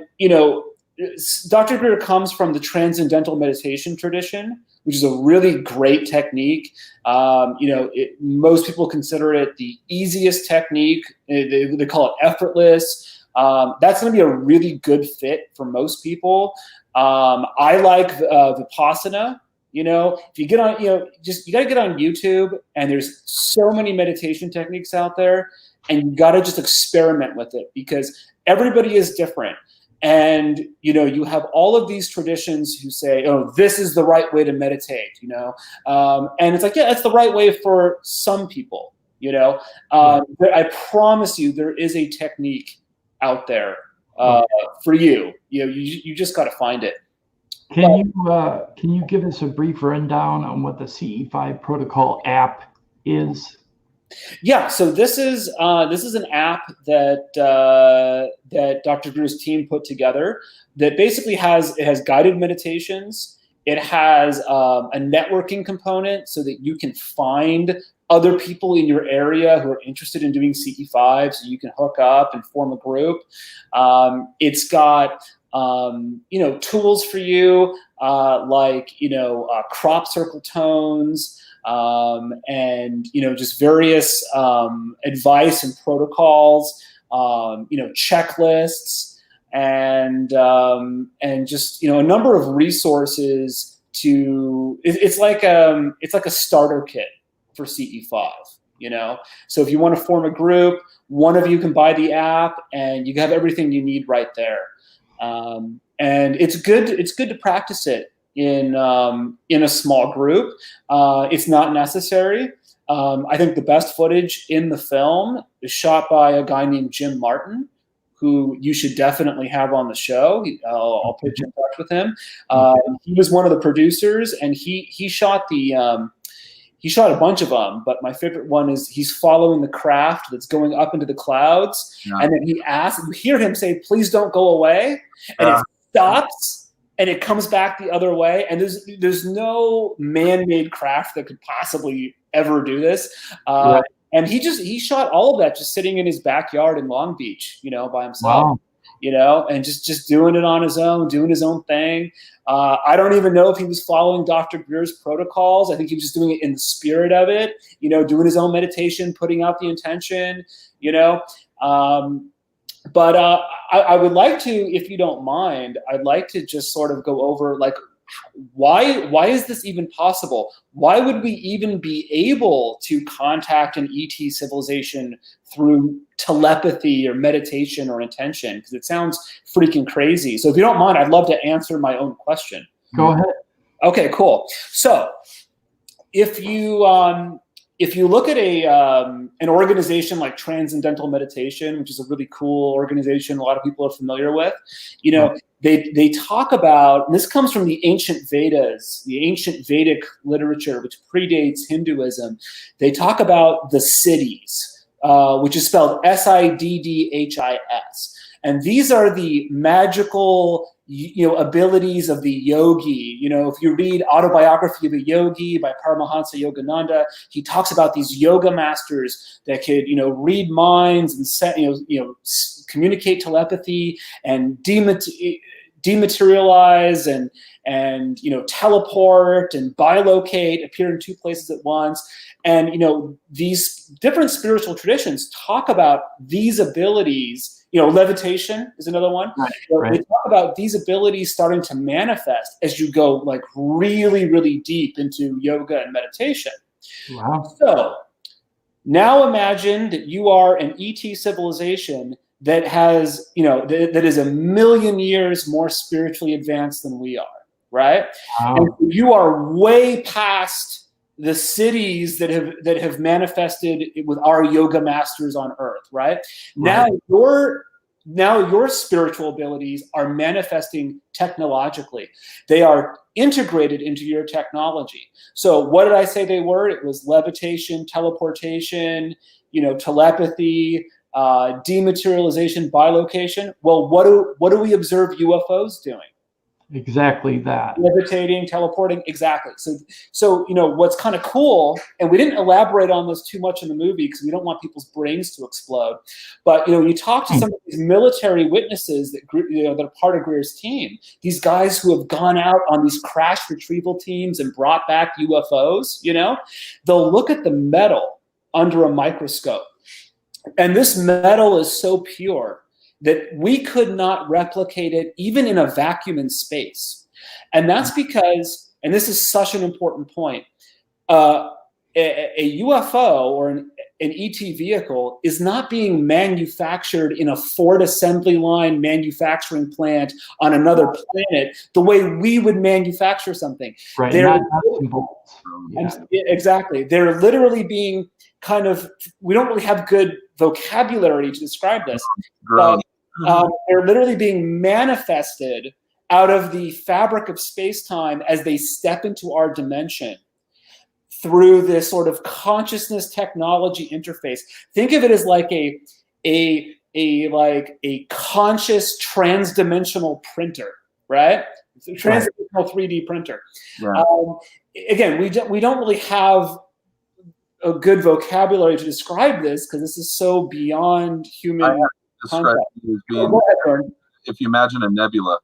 Speaker 9: Dr. Greer comes from the transcendental meditation tradition, which is a really great technique. Most people consider it the easiest technique. They call it effortless. That's going to be a really good fit for most people. I like Vipassana. If you get on, you got to get on YouTube, and there's so many meditation techniques out there, and you got to just experiment with it, because everybody is different. And, you have all of these traditions who say, oh, this is the right way to meditate, and it's like, yeah, that's the right way for some people, But I promise you, there is a technique out there for you. You just got to find it.
Speaker 1: Can you give us a brief rundown on what the CE5 protocol app is?
Speaker 9: Yeah, so this is an app that Dr. Greer's team put together that basically has guided meditations. It has a networking component so that you can find other people in your area who are interested in doing CE5, so you can hook up and form a group. It's got tools for you like crop circle tones. And just various advice and protocols, checklists, and just a number of resources to. It's like a starter kit for CE5. So if you want to form a group, one of you can buy the app, and you have everything you need right there. And it's good to practice it in a small group. It's not necessary. I think the best footage in the film is shot by a guy named Jim Martin, who you should definitely have on the show. I'll put you in touch with him. He was one of the producers, and he shot he shot a bunch of them, but my favorite one is he's following the craft that's going up into the clouds, and then you hear him say, "Please don't go away," and it stops. And it comes back the other way, and there's no man-made craft that could possibly ever do this. And he shot all of that just sitting in his backyard in Long Beach, by himself. Wow. And just doing it on his own, doing his own thing. I don't even know if he was following Dr. Greer's protocols. I think he was just doing it in the spirit of it, doing his own meditation, putting out the intention, But I would like to, if you don't mind, I'd like to just sort of go over, like, why is this even possible? Why would we even be able to contact an ET civilization through telepathy or meditation or intention? Because it sounds freaking crazy. So if you don't mind, I'd love to answer my own question.
Speaker 1: Go ahead.
Speaker 9: Okay, cool. So if you look at an organization like Transcendental Meditation, which is a really cool organization a lot of people are familiar with, they talk about, and this comes from the ancient Vedas, the ancient Vedic literature, which predates Hinduism. They talk about the siddhis, which is spelled Siddhis. And these are the magical abilities of the yogi. If you read Autobiography of a Yogi by Paramahansa Yogananda, he talks about these yoga masters that could, read minds and set, communicate telepathy and dematerialize and teleport and bilocate, appear in two places at once. And these different spiritual traditions talk about these abilities. Levitation is another one.
Speaker 1: Right.
Speaker 9: They talk about these abilities starting to manifest as you go like really, really deep into yoga and meditation.
Speaker 1: Wow.
Speaker 9: So now imagine that you are an ET civilization that has, that is 1,000,000 years more spiritually advanced than we are, right?
Speaker 1: Wow.
Speaker 9: And you are way past the cities that have manifested with our yoga masters on Earth, right? Now your spiritual abilities are manifesting technologically. They are integrated into your technology. So what did I say they were? It was levitation, teleportation, telepathy, dematerialization, bilocation. Well, what do we observe UFOs doing?
Speaker 1: Exactly that.
Speaker 9: Levitating, teleporting, exactly. So what's kind of cool, and we didn't elaborate on this too much in the movie because we don't want people's brains to explode. But you talk to some of these military witnesses that that are part of Greer's team. These guys who have gone out on these crash retrieval teams and brought back UFOs. They'll look at the metal under a microscope, and this metal is so pure that we could not replicate it even in a vacuum in space. And that's because, and this is such an important point, a UFO or an ET vehicle is not being manufactured in a Ford assembly line manufacturing plant on another planet the way we would manufacture something.
Speaker 1: Right,
Speaker 9: Exactly. They're literally being we don't really have good vocabulary to describe this, but they're literally being manifested out of the fabric of space-time as they step into our dimension through this sort of consciousness technology interface. Think of it as like a conscious transdimensional printer, right? Transdimensional 3D printer.
Speaker 10: Yeah.
Speaker 9: Again, we don't really have a good vocabulary to describe this because this is so beyond human.
Speaker 10: Describe it as being, if you imagine a nebula,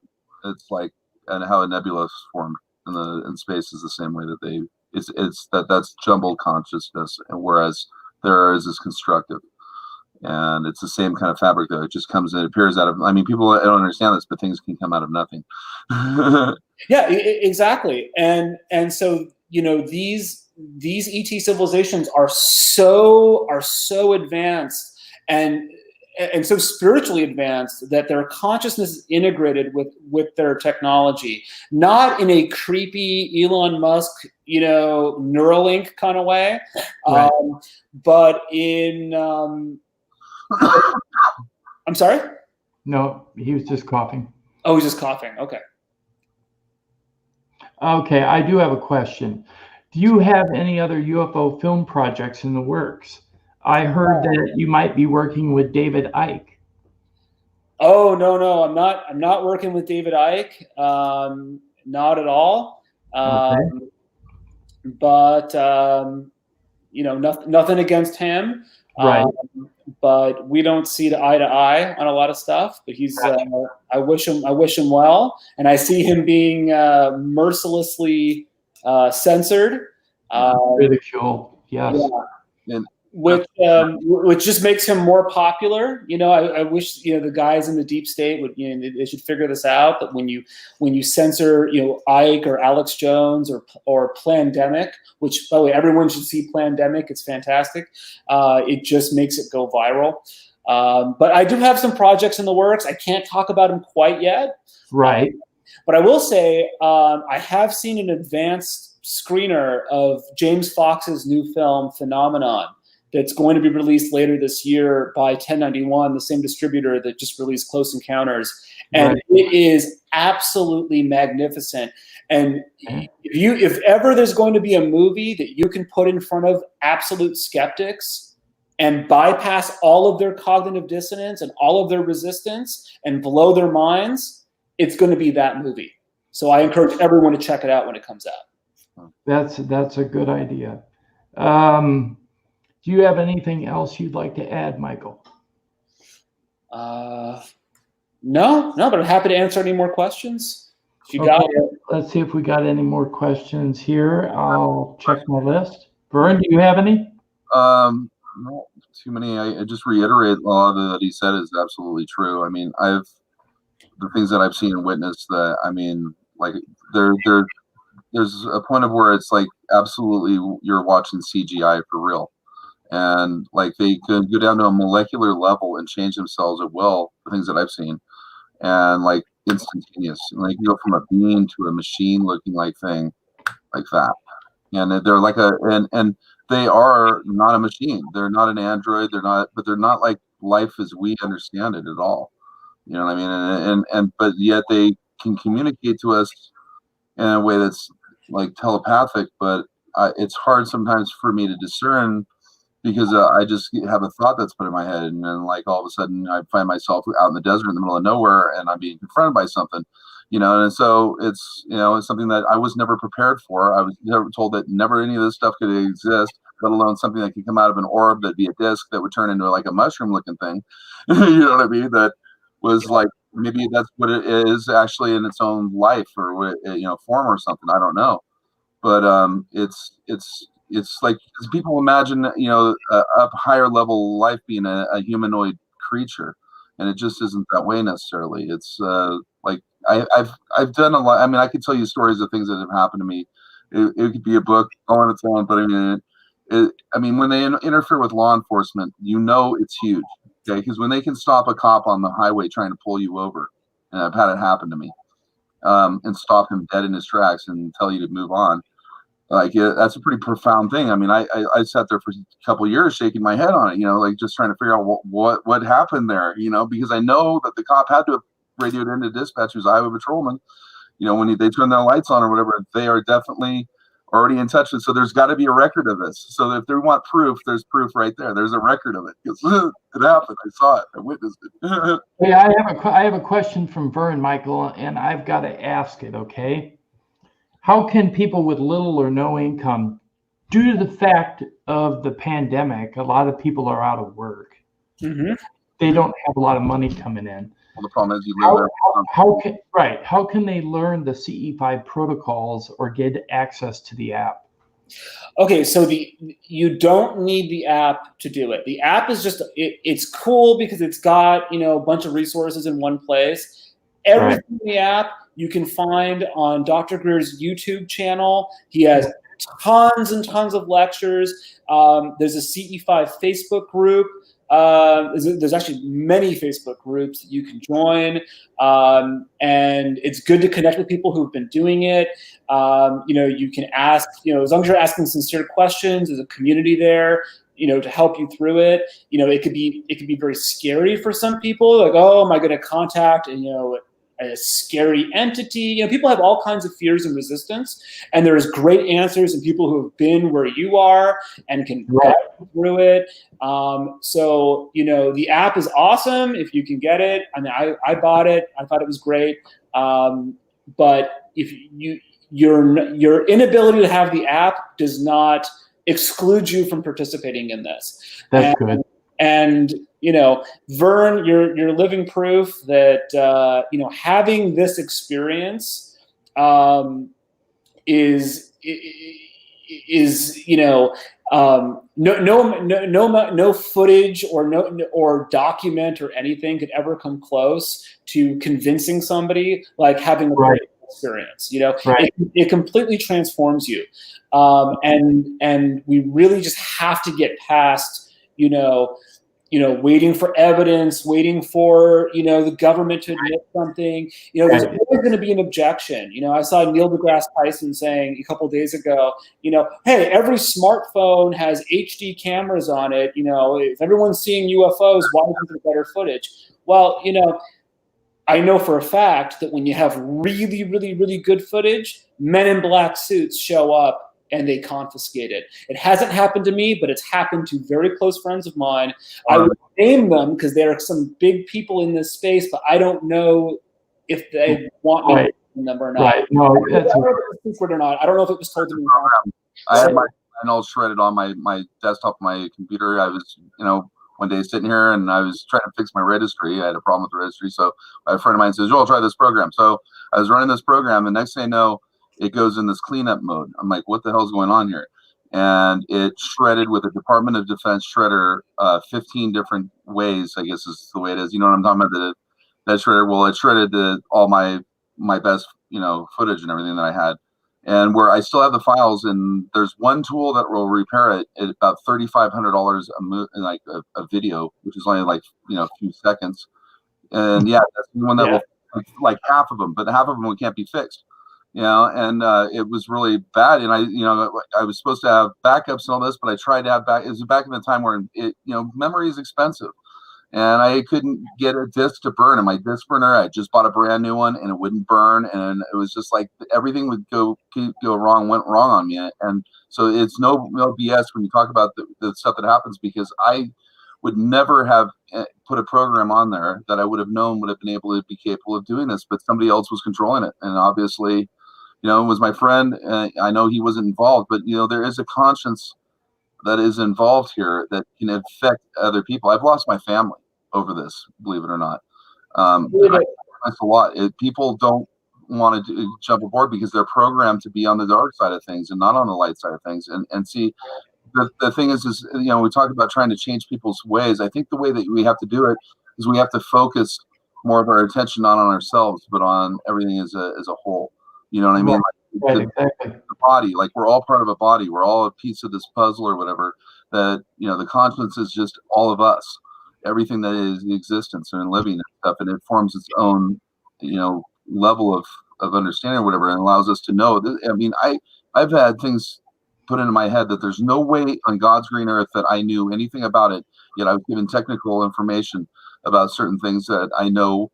Speaker 10: it's like, and how a nebula is formed in space is the same way that that's jumbled consciousness, and whereas theirs is constructive, and it's the same kind of fabric that it just comes and appears out of. I mean, people don't understand this, but things can come out of nothing.
Speaker 9: Yeah, exactly, and so these ET civilizations are so advanced and so spiritually advanced that their consciousness is integrated with their technology, not in a creepy Elon Musk, Neuralink kind of way,
Speaker 1: right.
Speaker 9: But in I'm sorry?
Speaker 1: No, he was just coughing.
Speaker 9: Oh, he's just coughing. Okay.
Speaker 1: Okay, I do have a question. Do you have any other UFO film projects in the works? I heard that you might be working with David Icke.
Speaker 9: Oh, no, I'm not working with David Icke. Not at all.
Speaker 1: Okay.
Speaker 9: But nothing against him.
Speaker 1: Right.
Speaker 9: But we don't see eye to eye on a lot of stuff. But he's I wish him well, and I see him being mercilessly censored.
Speaker 1: Ridiculed. Yes.
Speaker 9: Yeah. Which just makes him more popular. I wish the guys in the deep state would they should figure this out. That when you censor Ike or Alex Jones or Plandemic, which by the way everyone should see Plandemic, it's fantastic. It just makes it go viral. But I do have some projects in the works. I can't talk about them quite yet.
Speaker 1: Right.
Speaker 9: But I will say I have seen an advanced screener of James Fox's new film Phenomenon that's going to be released later this year by 1091, the same distributor that just released Close Encounters. And It is absolutely magnificent. And if ever there's going to be a movie that you can put in front of absolute skeptics and bypass all of their cognitive dissonance and all of their resistance and blow their minds, it's going to be that movie. So I encourage everyone to check it out when it comes out.
Speaker 1: That's a good idea. Do you have anything else you'd like to add, Michael?
Speaker 9: No, but I'm happy to answer any more questions. If you got it.
Speaker 1: Let's see if we got any more questions here. I'll check my list. Vern, do you have any?
Speaker 10: Not too many. I just reiterate a lot of that he said is absolutely true. I mean, the things that I've seen and witnessed that, I mean, like there's a point of where it's like absolutely you're watching CGI for real. And like they could go down to a molecular level and change themselves at will, the things that I've seen. And like instantaneous. Like you go from a being to a machine looking like thing like that. And they're like and they are not a machine. They're not an android. But they're not like life as we understand it at all. You know what I mean? But yet they can communicate to us in a way that's like telepathic, but it's hard sometimes for me to discern because I just have a thought that's put in my head, and then like all of a sudden I find myself out in the desert in the middle of nowhere, and I'm being confronted by something, you know. And so it's it's something that I was never prepared for. I was never told that never any of this stuff could exist, let alone something that could come out of an orb that'd be a disc that would turn into like a mushroom-looking thing. You know what I mean? That was like maybe that's what it is actually in its own life or form or something. I don't know, but it's like people imagine a higher level life being a humanoid creature, and it just isn't that way necessarily. It's like I've done a lot. I mean, I could tell you stories of things that have happened to me. It could be a book all on its own, but I mean, when they interfere with law enforcement, it's huge. Okay, because when they can stop a cop on the highway trying to pull you over, and I've had it happen to me, and stop him dead in his tracks and tell you to move on. Like that's a pretty profound thing. I mean, I sat there for a couple of years shaking my head on it, like just trying to figure out what happened there, because I know that the cop had to have radioed into dispatch, who's highway patrolman, when they turn their lights on or whatever, they are definitely already in touch with. So there's got to be a record of this. So if they want proof, there's proof right there. There's a record of it. It happened. I saw it. I witnessed it.
Speaker 1: Hey, I have a question from Vern, Michael, and I've got to ask it. Okay. How can people with little or no income, due to the fact of the pandemic, a lot of people are out of work.
Speaker 9: Mm-hmm.
Speaker 1: They don't have a lot of money coming in.
Speaker 10: Well, the problem is you live there.
Speaker 1: How can they learn the CE5 protocols or get access to the app?
Speaker 9: Okay, so you don't need the app to do it. The app is just it's cool because it's got a bunch of resources in one place. Everything in the app you can find on Dr. Greer's YouTube channel. He has tons and tons of lectures. There's a CE5 Facebook group. There's actually many Facebook groups that you can join, and it's good to connect with people who've been doing it. You can ask, as long as you're asking sincere questions, there's a community there, to help you through it. It could be very scary for some people, like, oh, am I going to contact a scary entity? People have all kinds of fears and resistance, and there's great answers and people who have been where you are and can guide you through it. So the app is awesome if you can get it. I mean, I bought it. I thought it was great. But if your inability to have the app does not exclude you from participating in this.
Speaker 1: That's good.
Speaker 9: And Vern, you're living proof that having this experience is no footage or document or anything could ever come close to convincing somebody like having a great experience. It completely transforms you, and we really just have to get past waiting for evidence, waiting for, the government to admit something. There's always going to be an objection. I saw Neil deGrasse Tyson saying a couple of days ago, hey, every smartphone has HD cameras on it. If everyone's seeing UFOs, why isn't there better footage? Well, I know for a fact that when you have really, really, really good footage, men in black suits show up and they confiscate it. It hasn't happened to me, but it's happened to very close friends of mine. I would name them because there are some big people in this space, but I don't know if they want me to name them or not.
Speaker 1: Right. No, that's
Speaker 9: secret or not. I don't know if it was told to me.
Speaker 10: I had my all shredded on my desktop, my computer. I was, when one day sitting here and I was trying to fix my registry. I had a problem with the registry. So a friend of mine says, Joel, try this program. So I was running this program, and next thing I know, it goes in this cleanup mode. I'm like, what the hell's going on here? And it shredded with a Department of Defense shredder, 15 different ways, I guess is the way it is. You know what I'm talking about? That shredder, well, it shredded all my best, footage and everything that I had. And where I still have the files, and there's one tool that will repair it at about $3,500 like a video, which is only like a few seconds. And yeah, that's the one that will like half of them, but half of them can't be fixed. And it was really bad. And I was supposed to have backups and all this, but I tried to have it was back in the time where memory is expensive. And I couldn't get a disc to burn. And my disc burner, I just bought a brand new one, and it wouldn't burn. And it was just like everything would went wrong on me. And so it's no BS when you talk about the stuff that happens, because I would never have put a program on there that I would have known would have been able to be capable of doing this, but somebody else was controlling it. And obviously, it was my friend. I know he wasn't involved, but there is a conscience that is involved here that can affect other people. I've lost my family over this, believe it or not. That's a lot. People don't want to jump aboard because they're programmed to be on the dark side of things and not on the light side of things. And see, the thing is we talk about trying to change people's ways. I think the way that we have to do it is we have to focus more of our attention not on ourselves, but on everything as a whole. You know what I mean?
Speaker 1: Right, exactly.
Speaker 10: The body, like we're all part of a body. We're all a piece of this puzzle or whatever. That the conscience is just all of us. Everything that is the existence and living and stuff, and it forms its own, level of understanding or whatever, and allows us to know. I've had things put into my head that there's no way on God's green earth that I knew anything about it, yet I was given technical information about certain things that I know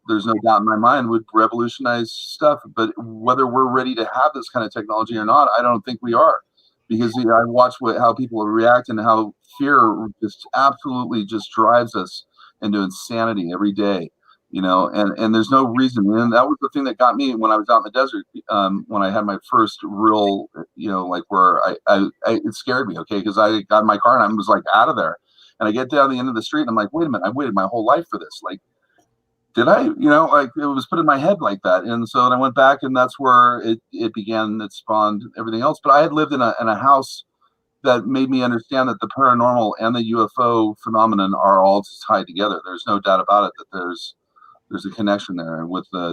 Speaker 10: there's no doubt in my mind would revolutionize stuff. But whether we're ready to have this kind of technology or not, I don't think we are, because I watch how people react and how fear just absolutely just drives us into insanity every day, and there's no reason. And that was the thing that got me when I was out in the desert, when I had my first real, like where it scared me, okay, because I got in my car and I was like out of there, and I get down the end of the street and I'm like, wait a minute, I waited my whole life for this. Like, did I, like it was put in my head like that. And so I went back, and that's where it began, it spawned everything else. But I had lived in a house that made me understand that the paranormal and the UFO phenomenon are all tied together. There's no doubt about it that there's a connection there. And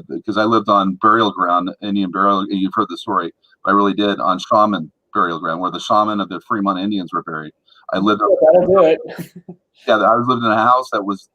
Speaker 10: because I lived on burial ground, Indian burial, you've heard the story, but I really did, on shaman burial ground, where the shaman of the Fremont Indians were buried. I lived
Speaker 9: that'll do it.
Speaker 10: Yeah, I was living in a house that was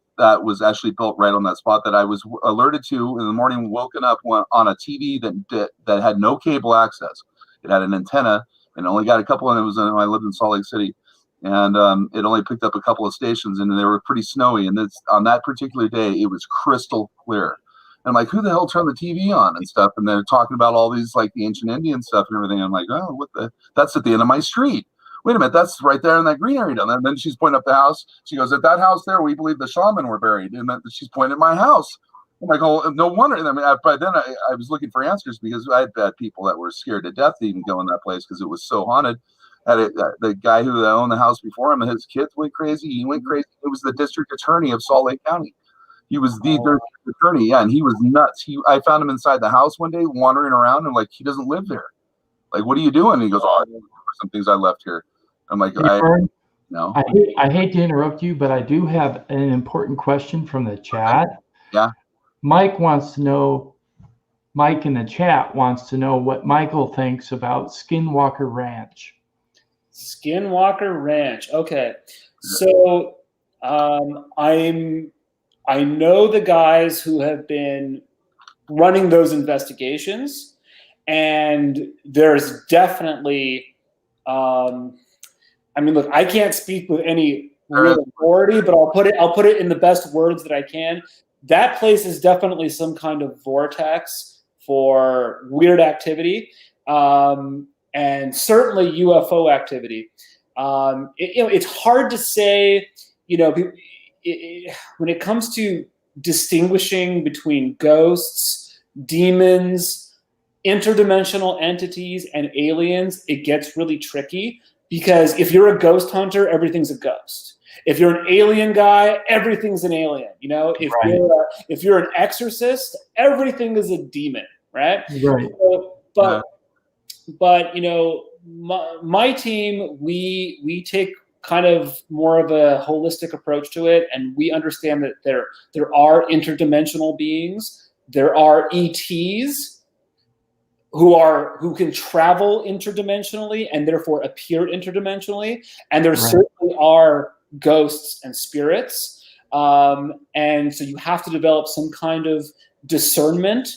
Speaker 10: actually built right on that spot that I was alerted to in the morning, woken up on a TV that had no cable access. It had an antenna and only got a couple, and I lived in Salt Lake City, and it only picked up a couple of stations, and they were pretty snowy. And on that particular day, it was crystal clear. And I'm like, who the hell turned the TV on and stuff? And they're talking about all these like the ancient Indian stuff and everything. I'm like, oh, that's at the end of my street. Wait a minute, that's right there in that green area down there. And then she's pointing up the house. She goes, at that house there, we believe the shaman were buried. And then she's pointing at my house. I'm like, oh, no wonder. And by then I was looking for answers, because I had people that were scared to death to even go in that place because it was so haunted. The guy who owned the house before him, his kids went crazy. He went crazy. It was the district attorney of Salt Lake County. He was the district attorney, yeah, and he was nuts. I found him inside the house one day, wandering around, and like, he doesn't live there. Like, what are you doing? And he goes, oh, some things I left here. I'm like, no.
Speaker 1: I hate to interrupt you, but I do have an important question from the chat.
Speaker 10: Yeah.
Speaker 1: Mike in the chat wants to know what Michael thinks about Skinwalker Ranch.
Speaker 9: Skinwalker Ranch. Okay. So I know the guys who have been running those investigations, and there's definitely look, I can't speak with any real authority, but I'll put it in the best words that I can. That place is definitely some kind of vortex for weird activity, and certainly UFO activity. It's hard to say, when it comes to distinguishing between ghosts, demons, interdimensional entities, and aliens, it gets really tricky, because if you're a ghost hunter, everything's a ghost. If you're an alien guy, everything's an alien. You know, if you're an exorcist, everything is a demon, right?
Speaker 1: Right.
Speaker 9: So, but you know, my team, we take kind of more of a holistic approach to it, and we understand that there are interdimensional beings, there are ETs who can travel interdimensionally and therefore appear interdimensionally, and there certainly are ghosts and spirits, and so you have to develop some kind of discernment.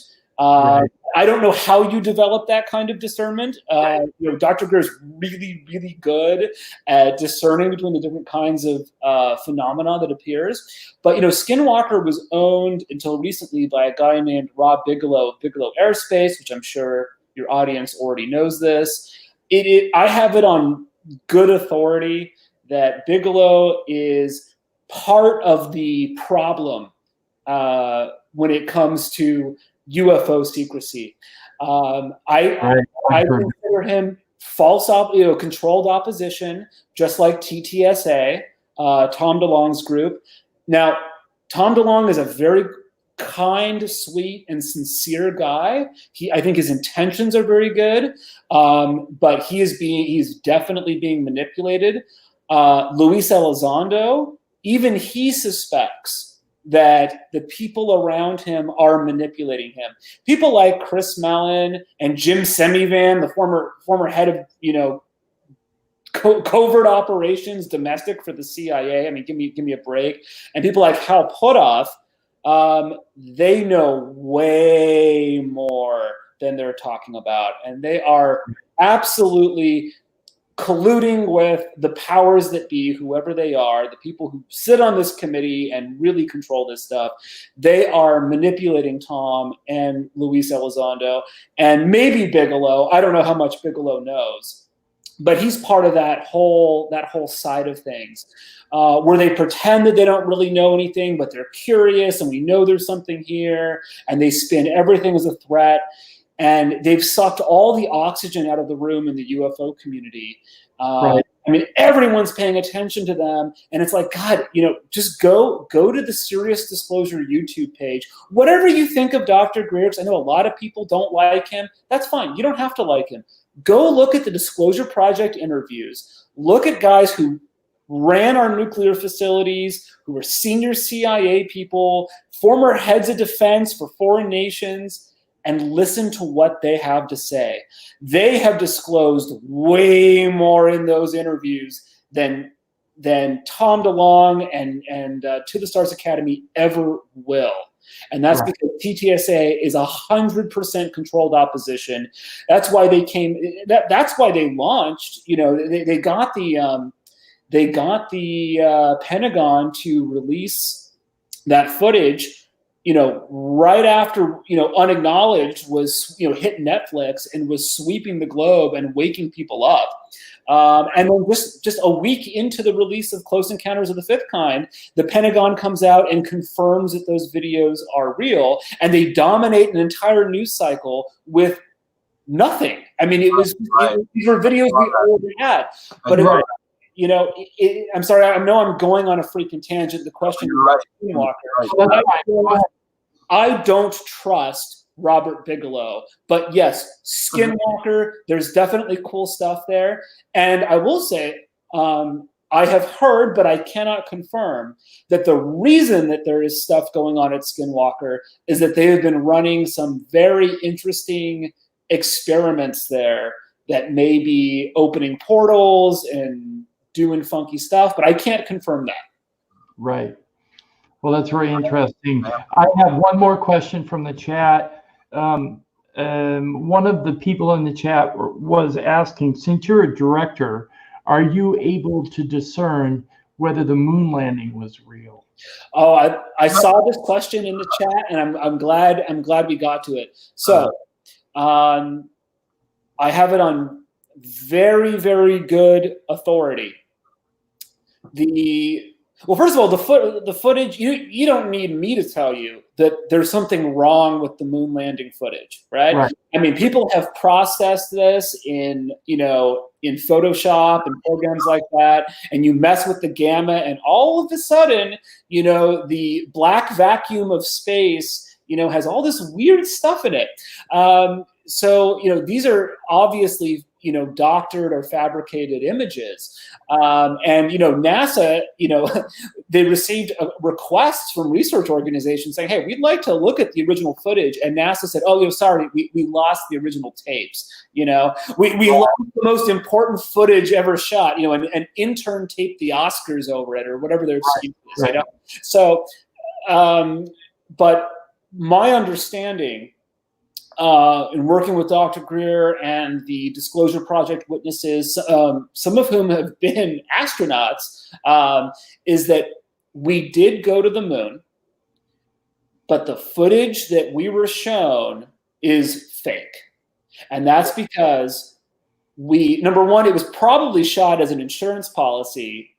Speaker 9: I don't know how you develop that kind of discernment. You know, Dr. Greer is really, really good at discerning between the different kinds of phenomena that appears. But, you know, Skinwalker was owned until recently by a guy named Rob Bigelow of Bigelow Aerospace, which I'm sure your audience already knows this. I have it on good authority that Bigelow is part of the problem when it comes to UFO secrecy. I consider him false, controlled opposition, just like TTSA, Tom DeLonge's group. Now, Tom DeLonge is a very kind, sweet, and sincere guy. I think his intentions are very good, but he's definitely being manipulated. Luis Elizondo, even he suspects that the people around him are manipulating him. People like Chris Mellon and Jim Semivan, the former head of, you know, covert operations, domestic for the CIA. I mean, give me a break. And people like Hal Puthoff, they know way more than they're talking about, and they are absolutely colluding with the powers that be, whoever they are, the people who sit on this committee and really control this stuff. They are manipulating Tom and Luis Elizondo and maybe Bigelow. I don't know how much Bigelow knows, but he's part of that whole side of things, where they pretend that they don't really know anything, but they're curious, and we know there's something here, and they spin everything as a threat. And they've sucked all the oxygen out of the room in the UFO community. I mean, everyone's paying attention to them, and it's like, God, you know, just go to the Serious Disclosure YouTube page. Whatever you think of Dr. Greer, because I know a lot of people don't like him. That's fine. You don't have to like him. Go look at the Disclosure Project interviews. Look at guys who ran our nuclear facilities, who were senior CIA people, former heads of defense for foreign nations, and listen to what they have to say. They have disclosed way more in those interviews than Tom DeLonge and To the Stars Academy ever will. And that's because TTSA is 100% controlled opposition. That's why they came. That's why they launched. You know, they got the Pentagon to release that footage, you know, right after, you know, Unacknowledged was, you know, hit Netflix and was sweeping the globe and waking people up. And then just a week into the release of Close Encounters of the Fifth Kind, the Pentagon comes out and confirms that those videos are real, and they dominate an entire news cycle with nothing. I mean, these were videos we already had, but you know, I'm sorry, I know I'm going on a freaking tangent. The question is Skinwalker. I don't trust Robert Bigelow, but yes, Skinwalker, there's definitely cool stuff there. And I will say, I have heard, but I cannot confirm, that the reason that there is stuff going on at Skinwalker is that they have been running some very interesting experiments there that may be opening portals and doing funky stuff, but I can't confirm that.
Speaker 1: Right. Well, that's very interesting. I have one more question from the chat. One of the people in the chat was asking, since you're a director, are you able to discern whether the moon landing was real?
Speaker 9: Oh, I saw this question in the chat, and I'm glad we got to it. So, I have it on very, very good authority. The Well, first of all, the footage, you don't need me to tell you that there's something wrong with the moon landing footage, right?
Speaker 1: Right.
Speaker 9: I mean, people have processed this in Photoshop and programs like that, and you mess with the gamma, and all of a sudden, the black vacuum of space, has all this weird stuff in it. So these are obviously doctored or fabricated images, and NASA, they received requests from research organizations saying, "Hey, we'd like to look at the original footage," and NASA said, "Oh, sorry, we lost the original tapes. We lost the most important footage ever shot. An intern taped the Oscars over it, or whatever their excuse is."
Speaker 1: Right.
Speaker 9: So, but my understanding, in working with Dr. Greer and the Disclosure Project witnesses, some of whom have been astronauts, is that we did go to the moon, but the footage that we were shown is fake. And that's because number one, it was probably shot as an insurance policy,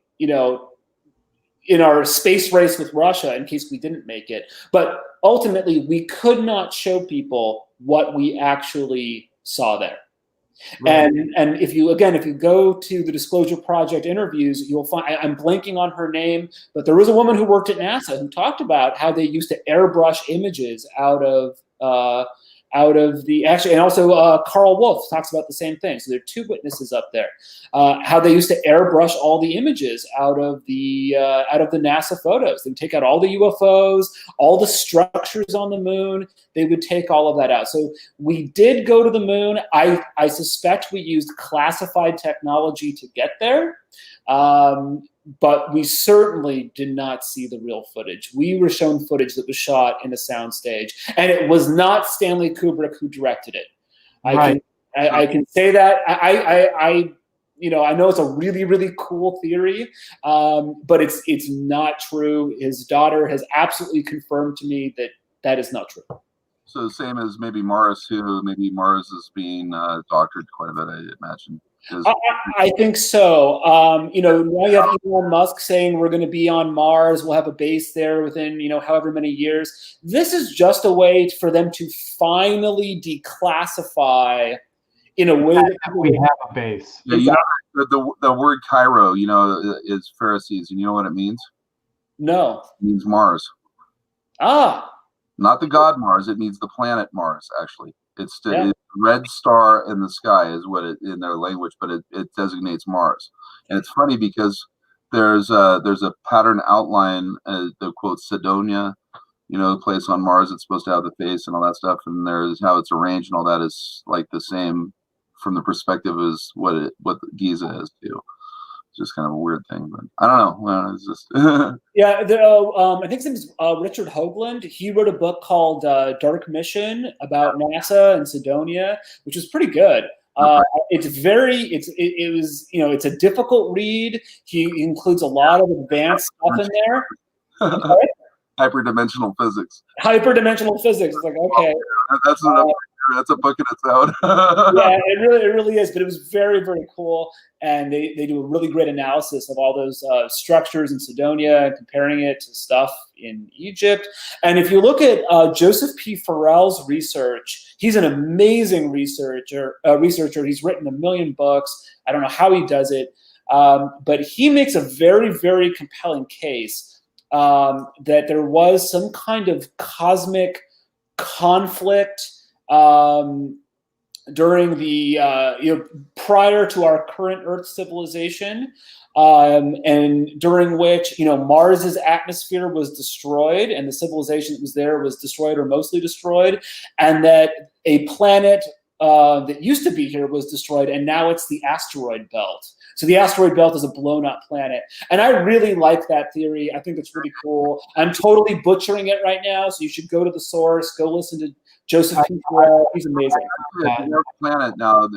Speaker 9: in our space race with Russia in case we didn't make it. But ultimately, we could not show people what we actually saw there. Right. And if you go to the Disclosure Project interviews, you'll find, I'm blanking on her name, but there was a woman who worked at NASA who talked about how they used to airbrush images out of and also Carl Wolf talks about the same thing. So there are two witnesses up there, how they used to airbrush all the images out of the NASA photos. They would take out all the UFOs, all the structures on the moon. They would take all of that out. So we did go to the moon. I suspect we used classified technology to get there. But we certainly did not see the real footage. We were shown footage that was shot in a soundstage, and it was not Stanley Kubrick who directed it.
Speaker 1: Right.
Speaker 9: I can say that. I know it's a really, really cool theory, but it's not true. His daughter has absolutely confirmed to me that is not true.
Speaker 10: So the same as maybe Mars, Mars is being doctored quite a bit, I imagine.
Speaker 9: I think so. Now you have Elon Musk saying we're going to be on Mars. We'll have a base there within, however many years. This is just a way for them to finally declassify in a way that
Speaker 1: we have a base.
Speaker 10: Yeah, the word Cairo, is Pharisees, and you know what it means?
Speaker 9: No.
Speaker 10: It means Mars.
Speaker 9: Ah.
Speaker 10: Not the god Mars. It means the planet Mars, actually. It's the red star in the sky is what it in their language, but it designates Mars. And it's funny because there's a pattern outline, the quote Sidonia, the place on Mars it's supposed to have the face and all that stuff, and there's how it's arranged and all that is like the same from the perspective as what Giza is too. Just kind of a weird thing, but I don't know. Well, it's just
Speaker 9: yeah. I think his name is Richard Hoagland. He wrote a book called Dark Mission about NASA and Sidonia, which was pretty good. It's a difficult read. He includes a lot of advanced stuff in there.
Speaker 10: Hyperdimensional physics.
Speaker 9: Hyperdimensional physics. It's like, okay,
Speaker 10: that's a book in its own.
Speaker 9: Yeah, it really is. But it was very, very cool, and they do a really great analysis of all those structures in Sidonia, comparing it to stuff in Egypt. And if you look at Joseph P. Farrell's research, he's an amazing researcher. He's written 1 million books. I don't know how he does it, but he makes a very, very compelling case that there was some kind of cosmic conflict during the prior to our current Earth civilization, and during which Mars's atmosphere was destroyed and the civilization that was there was destroyed or mostly destroyed, and that a planet that used to be here was destroyed, and now it's the asteroid belt. So the asteroid belt is a blown-up planet. And I really like that theory. I think it's really cool. I'm totally butchering it right now, so you should go to the source, go listen to Joseph P. Farrell. He's amazing.
Speaker 10: There's a planet now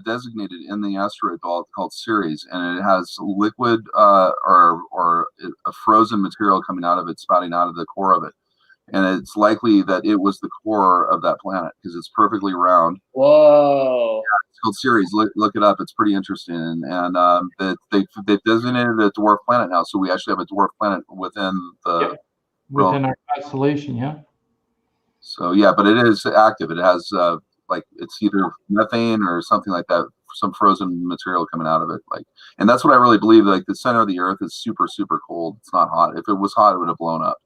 Speaker 10: designated in the asteroid belt called Ceres, and it has liquid or a frozen material coming out of it, spouting out of the core of it. And it's likely that it was the core of that planet because it's perfectly round.
Speaker 9: Whoa.
Speaker 10: Yeah, it's called Ceres. Look it up. It's pretty interesting. And they've designated it a dwarf planet now. So we actually have a dwarf planet within the
Speaker 1: within our constellation. Yeah.
Speaker 10: So yeah, but it is active. It has like it's either methane or something like that, some frozen material coming out of it. Like, and that's what I really believe. Like the center of the Earth is super, super cold. It's not hot. If it was hot, it would have blown up.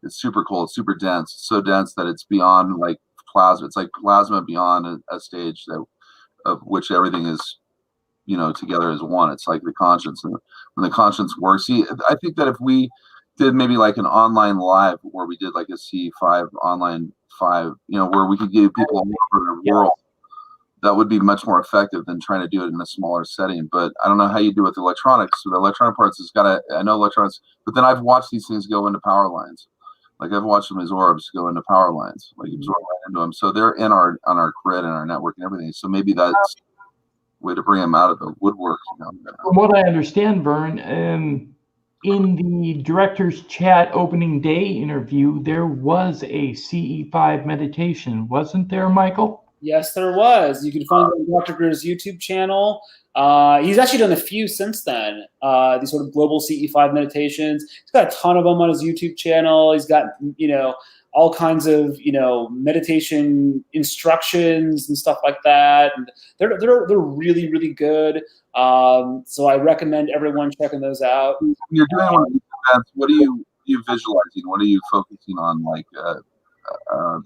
Speaker 10: It's super cold, super dense. It's so dense that it's beyond like plasma. It's like plasma beyond a stage that of which everything is, you know, together as one. It's like the conscience. And when the conscience works, see, I think that if we did maybe like an online live where we did like a C5 online 5, you know, where we could give people all over the world, that would be much more effective than trying to do it in a smaller setting. But I don't know how you do with electronics. So the electronic parts has got to, I know electronics, but then I've watched these things go into power lines. Like I've watched them as orbs go into power lines, like absorb right into them. So they're in our on our grid and our network and everything. So maybe that's a way to bring them out of the woodwork. You know?
Speaker 1: From what I understand, Vern, in the director's chat opening day interview, there was a CE5 meditation, wasn't there, Michael?
Speaker 9: Yes, there was. You can find it on Dr. Greer's YouTube channel. He's actually done a few since then, these sort of global CE5 meditations. He's got a ton of them on his YouTube channel. He's got, you know, all kinds of, you know, meditation instructions and stuff like that. And they're really, really good. So I recommend everyone checking those out.
Speaker 10: When you're doing one of these events, what are you visualizing? What are you focusing on? Like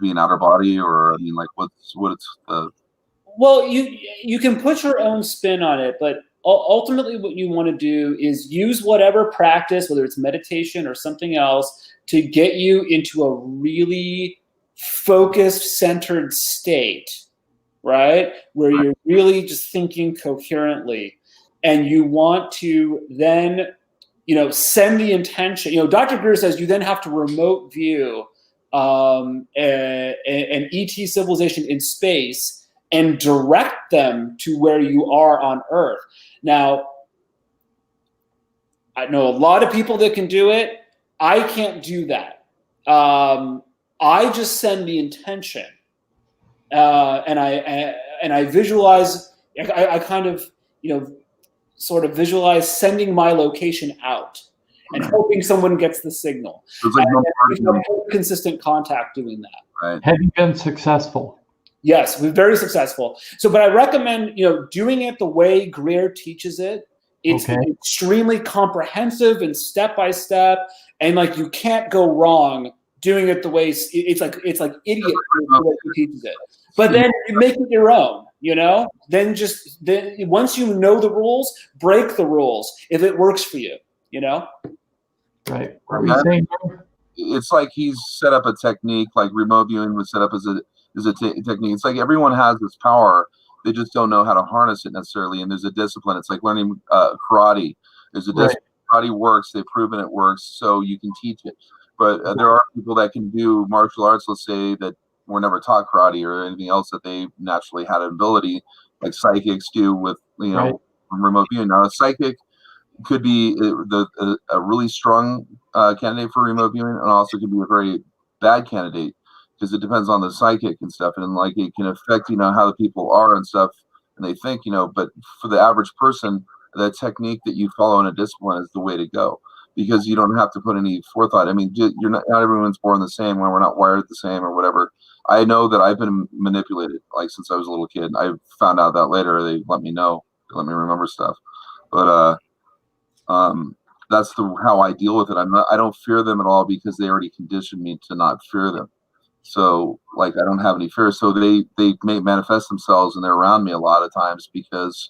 Speaker 10: being outer body, or I mean, like what's the?
Speaker 9: Well, you can put your own spin on it, but ultimately what you want to do is use whatever practice, whether it's meditation or something else, to get you into a really focused, centered state, right? Where you're really just thinking coherently. And you want to then, you know, send the intention. You know, Dr. Greer says you then have to remote view an ET civilization in space and direct them to where you are on Earth. Now, I know a lot of people that can do it. I can't do that. I just send the intention, and I visualize. I kind of, you know, sort of visualize sending my location out and hoping someone gets the signal.
Speaker 10: It's like
Speaker 9: consistent contact doing that.
Speaker 10: Right.
Speaker 1: Have you been successful?
Speaker 9: Yes, we're very successful. So, but I recommend, you know, doing it the way Greer teaches it. It's extremely comprehensive and step by step, and like you can't go wrong doing it the way it's like idiot the way he teaches it. But then you make it your own, you know. Then once you know the rules, break the rules if it works for you, you know.
Speaker 1: Right. What were you saying?
Speaker 10: It's like he's set up a technique, like remote viewing was set up as a technique. It's like everyone has this power. They just don't know how to harness it necessarily. And there's a discipline. It's like learning karate. There's a discipline. Karate works. They've proven it works, so you can teach it. But there are people that can do martial arts, let's say, that were never taught karate or anything else that they naturally had an ability, like psychics do with, you know, remote viewing. Now, a psychic could be a really strong candidate for remote viewing, and also could be a very bad candidate, because it depends on the psychic and stuff, and like it can affect, you know, how the people are and stuff, and they think, you know. But for the average person, the technique that you follow in a discipline is the way to go, because you don't have to put any forethought. I mean, you're not everyone's born the same, when we're not wired the same or whatever. I know that I've been manipulated, like since I was a little kid. I found out that later. They let me know, they let me remember stuff, but that's how I deal with it. I don't fear them at all, because they already conditioned me to not fear them. So like I don't have any fear. So they may manifest themselves and they're around me a lot of times because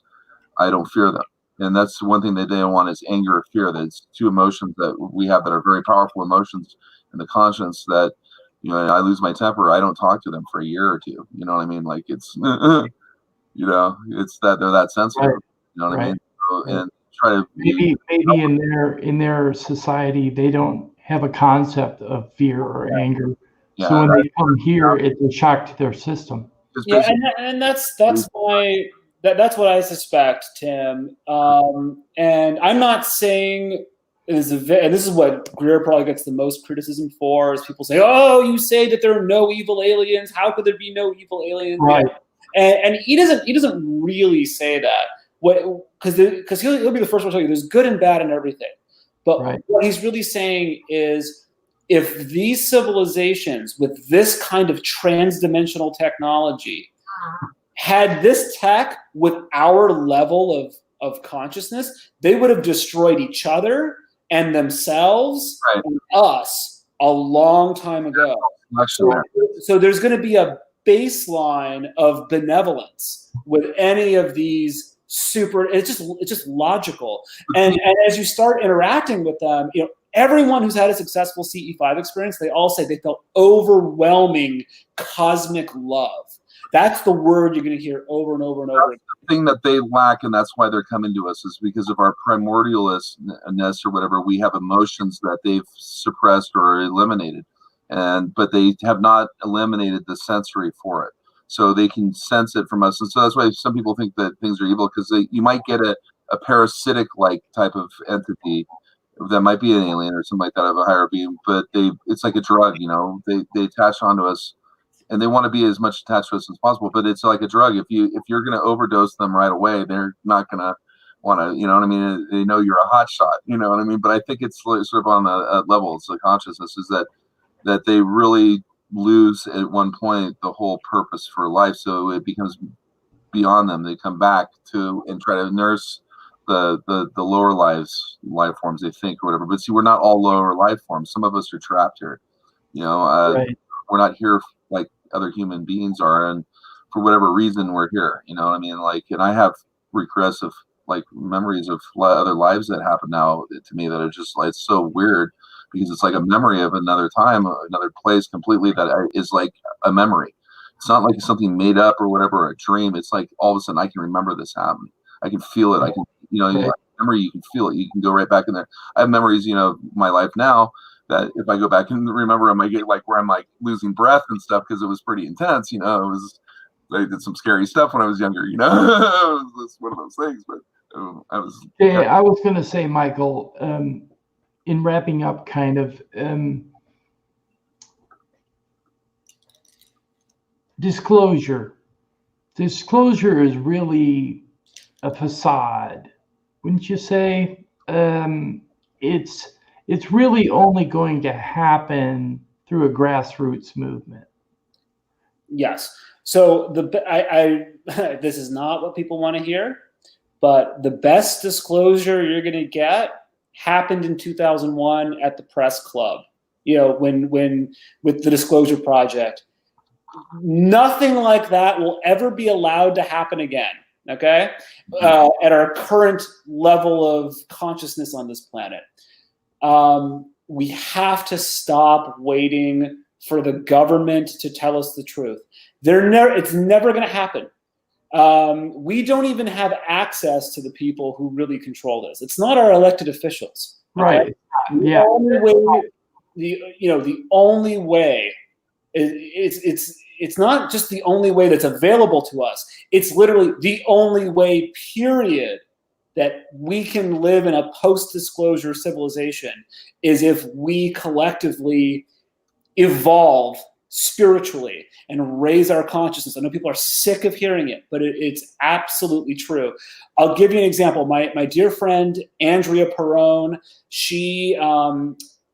Speaker 10: I don't fear them. And that's one thing that they don't want, is anger or fear. That's two emotions that we have that are very powerful emotions in the conscience, that, you know, I lose my temper, I don't talk to them for a year or two. You know what I mean? Like it's, you know, it's that they're that sensitive. You know what I mean? So, and try to
Speaker 1: maybe in their society they don't have a concept of fear or anger.
Speaker 10: Yeah,
Speaker 1: so when they come here, it's a shock to their system.
Speaker 9: Yeah, and that's why that's what I suspect, Tim. And I'm not saying and this is what Greer probably gets the most criticism for, is people say, "Oh, you say that there are no evil aliens. How could there be no evil aliens?"
Speaker 1: Right.
Speaker 9: And he doesn't really say that. Because he'll be the first one to tell you there's good and bad in everything. But what he's really saying is, if these civilizations with this kind of trans-dimensional technology had this tech with our level of consciousness, they would have destroyed each other and themselves and us a long time ago. So there's going to be a baseline of benevolence with any of these it's just logical. And as you start interacting with them, everyone who's had a successful CE5 experience, they all say they felt overwhelming cosmic love. That's the word you're going to hear over and over and over.
Speaker 10: That's the thing that they lack, and that's why they're coming to us, is because of our primordialness or whatever. We have emotions that they've suppressed or eliminated, but they have not eliminated the sensory for it. So they can sense it from us. And so that's why some people think that things are evil, because you might get a parasitic-like type of entity that might be an alien or something like that of a higher being, but it's like a drug, they attach onto us, and they want to be as much attached to us as possible. But it's like a drug. If you're going to overdose them right away, they're not going to want to, they know you're a hot shot, But I think it's sort of on the level, it's the consciousness, is that they really lose at one point the whole purpose for life. So it becomes beyond them. They come back to and try to nurse the lower life forms, they think, or whatever. But see, we're not all lower life forms. Some of us are trapped here. We're not here like other human beings are, and for whatever reason we're here. And I have regressive memories of other lives that happen now to me that are just it's so weird, because it's like a memory of another time, another place completely, that is like a memory. It's not like something made up or whatever, a dream. It's like all of a sudden I can remember this happening. I can feel it. I can, memory, you can feel it. You can go right back in there. I have memories, of my life now that if I go back and remember, I might get where I'm losing breath and stuff, because it was pretty intense. I did some scary stuff when I was younger. It was one of those things. But I was.
Speaker 1: Yeah, I was going to say, Michael, in wrapping up, kind of disclosure. Disclosure is really a facade, wouldn't you say? It's really only going to happen through a grassroots movement.
Speaker 9: Yes. So this is not what people want to hear, but the best disclosure you're going to get happened in 2001 at the press club. When with the Disclosure Project, nothing like that will ever be allowed to happen again. Okay, at our current level of consciousness on this planet, we have to stop waiting for the government to tell us the truth. It's never going to happen. We don't even have access to the people who really control this. It's not our elected officials. Okay?
Speaker 1: Right. Yeah.
Speaker 9: The only way it's not just the only way that's available to us. It's literally the only way, period, that we can live in a post-disclosure civilization is if we collectively evolve spiritually and raise our consciousness. I know people are sick of hearing it, but it's absolutely true. I'll give you an example. My dear friend, Andrea Perrone,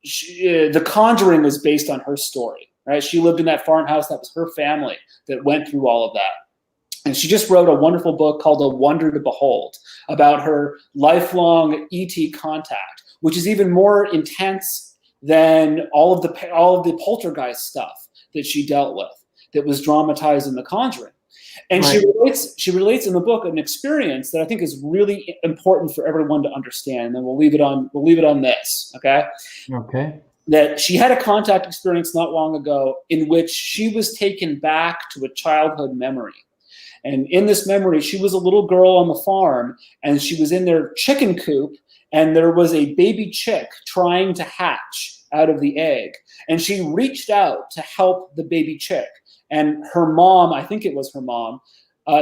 Speaker 9: The Conjuring was based on her story. Right? She lived in that farmhouse. That was her family that went through all of that. And she just wrote a wonderful book called A Wonder to Behold about her lifelong ET contact, which is even more intense than all of the poltergeist stuff that she dealt with that was dramatized in The Conjuring. And she relates in the book an experience that I think is really important for everyone to understand. And then we'll leave it on this. Okay.
Speaker 1: Okay.
Speaker 9: That she had a contact experience not long ago in which she was taken back to a childhood memory. And in this memory, she was a little girl on the farm, and she was in their chicken coop, and there was a baby chick trying to hatch out of the egg. And she reached out to help the baby chick. And her mom, I think it was her mom,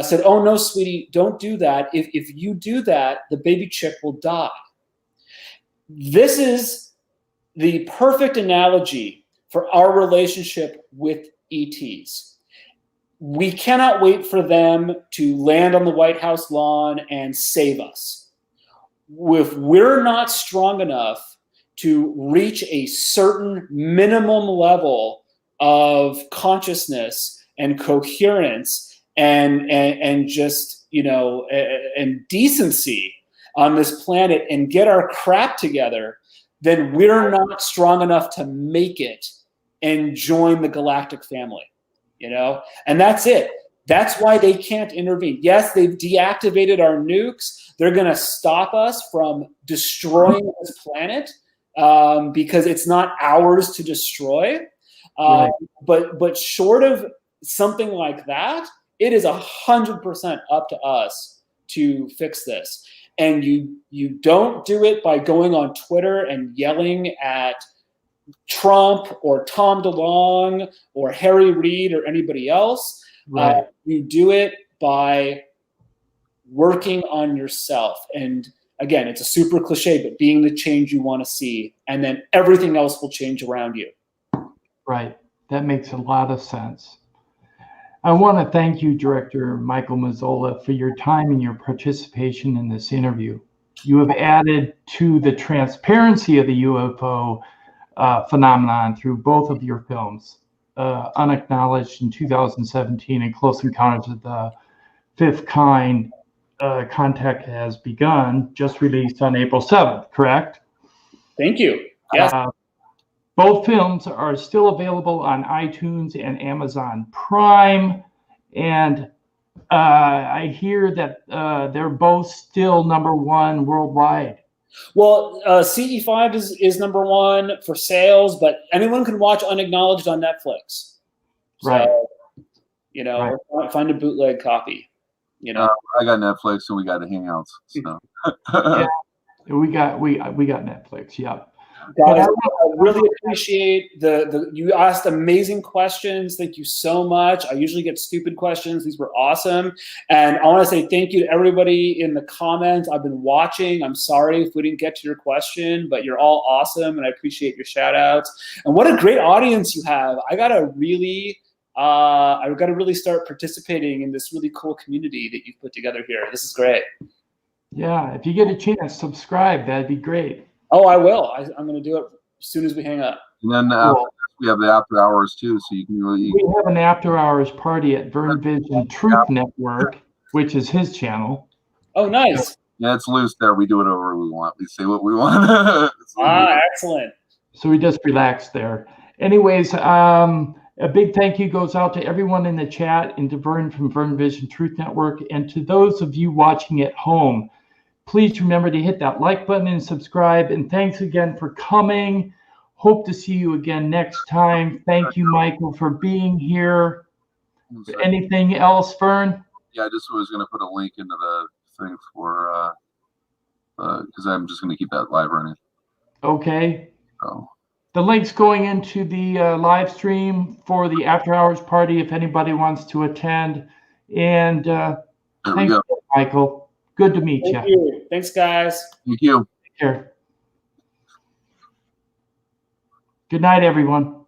Speaker 9: said, "Oh, no, sweetie, don't do that. If you do that, the baby chick will die." This is the perfect analogy for our relationship with ETs. We cannot wait for them to land on the White House lawn and save us. If we're not strong enough to reach a certain minimum level of consciousness and coherence and just, you know, and decency on this planet and get our crap together, then we're not strong enough to make it and join the galactic family, you know? And that's it. That's why they can't intervene. Yes, they've deactivated our nukes. They're going to stop us from destroying this planet because it's not ours to destroy.
Speaker 1: Right.
Speaker 9: But short of something like that, it is 100% up to us to fix this. And you don't do it by going on Twitter and yelling at Trump or Tom DeLonge or Harry Reid or anybody else.
Speaker 1: Right.
Speaker 9: You do it by working on yourself. And again, it's a super cliche, but being the change you want to see, and then everything else will change around you.
Speaker 1: Right. That makes a lot of sense. I want to thank you, Director Michael Mazzola, for your time and your participation in this interview. You have added to the transparency of the UFO phenomenon through both of your films, Unacknowledged in 2017 and Close Encounters of the Fifth Kind, Contact Has Begun, just released on April 7th, correct?
Speaker 9: Thank you. Yes.
Speaker 1: Both films are still available on iTunes and Amazon Prime, and I hear that they're both still #1 worldwide.
Speaker 9: Well, CE5 is #1 for sales, but anyone can watch Unacknowledged on Netflix. So,
Speaker 1: Right.
Speaker 9: You know, or find a bootleg copy. You know,
Speaker 10: I got Netflix and we got the Hangouts. So.
Speaker 1: Yeah, we got Netflix. Yeah.
Speaker 9: Guys, I really appreciate you asked amazing questions. Thank you so much. I usually get stupid questions. These were awesome. And I want to say thank you to everybody in the comments. I've been watching. I'm sorry if we didn't get to your question, but you're all awesome and I appreciate your shout outs. And what a great audience you have. I gotta really start participating in this really cool community that you've put together here. This is great.
Speaker 1: Yeah, if you get a chance, subscribe. That'd be great.
Speaker 9: Oh, I will. I'm going to do it as soon as we hang up.
Speaker 10: And then we have the after hours too, so you can really.
Speaker 1: We have an after hours party at VERNVISION Truth Network, which is his channel.
Speaker 9: Oh, nice.
Speaker 10: Yeah, it's loose there. We do whatever we want. We say what we want.
Speaker 9: Excellent.
Speaker 1: So we just relax there. Anyways, a big thank you goes out to everyone in the chat and to Vern from VERNVISION Truth Network, and to those of you watching at home. Please remember to hit that like button and subscribe. And thanks again for coming. Hope to see you again next time. Thank you, Michael, for being here. Anything else, Vern?
Speaker 10: Yeah, I just was going to put a link into the thing for, because I'm just going to keep that live running.
Speaker 1: Okay.
Speaker 10: So.
Speaker 1: The link's going into the live stream for the after hours party if anybody wants to attend. And thanks, Michael. Good to meet
Speaker 9: Thank you. Thanks, guys.
Speaker 10: Thank you.
Speaker 1: Take care. Good night, everyone.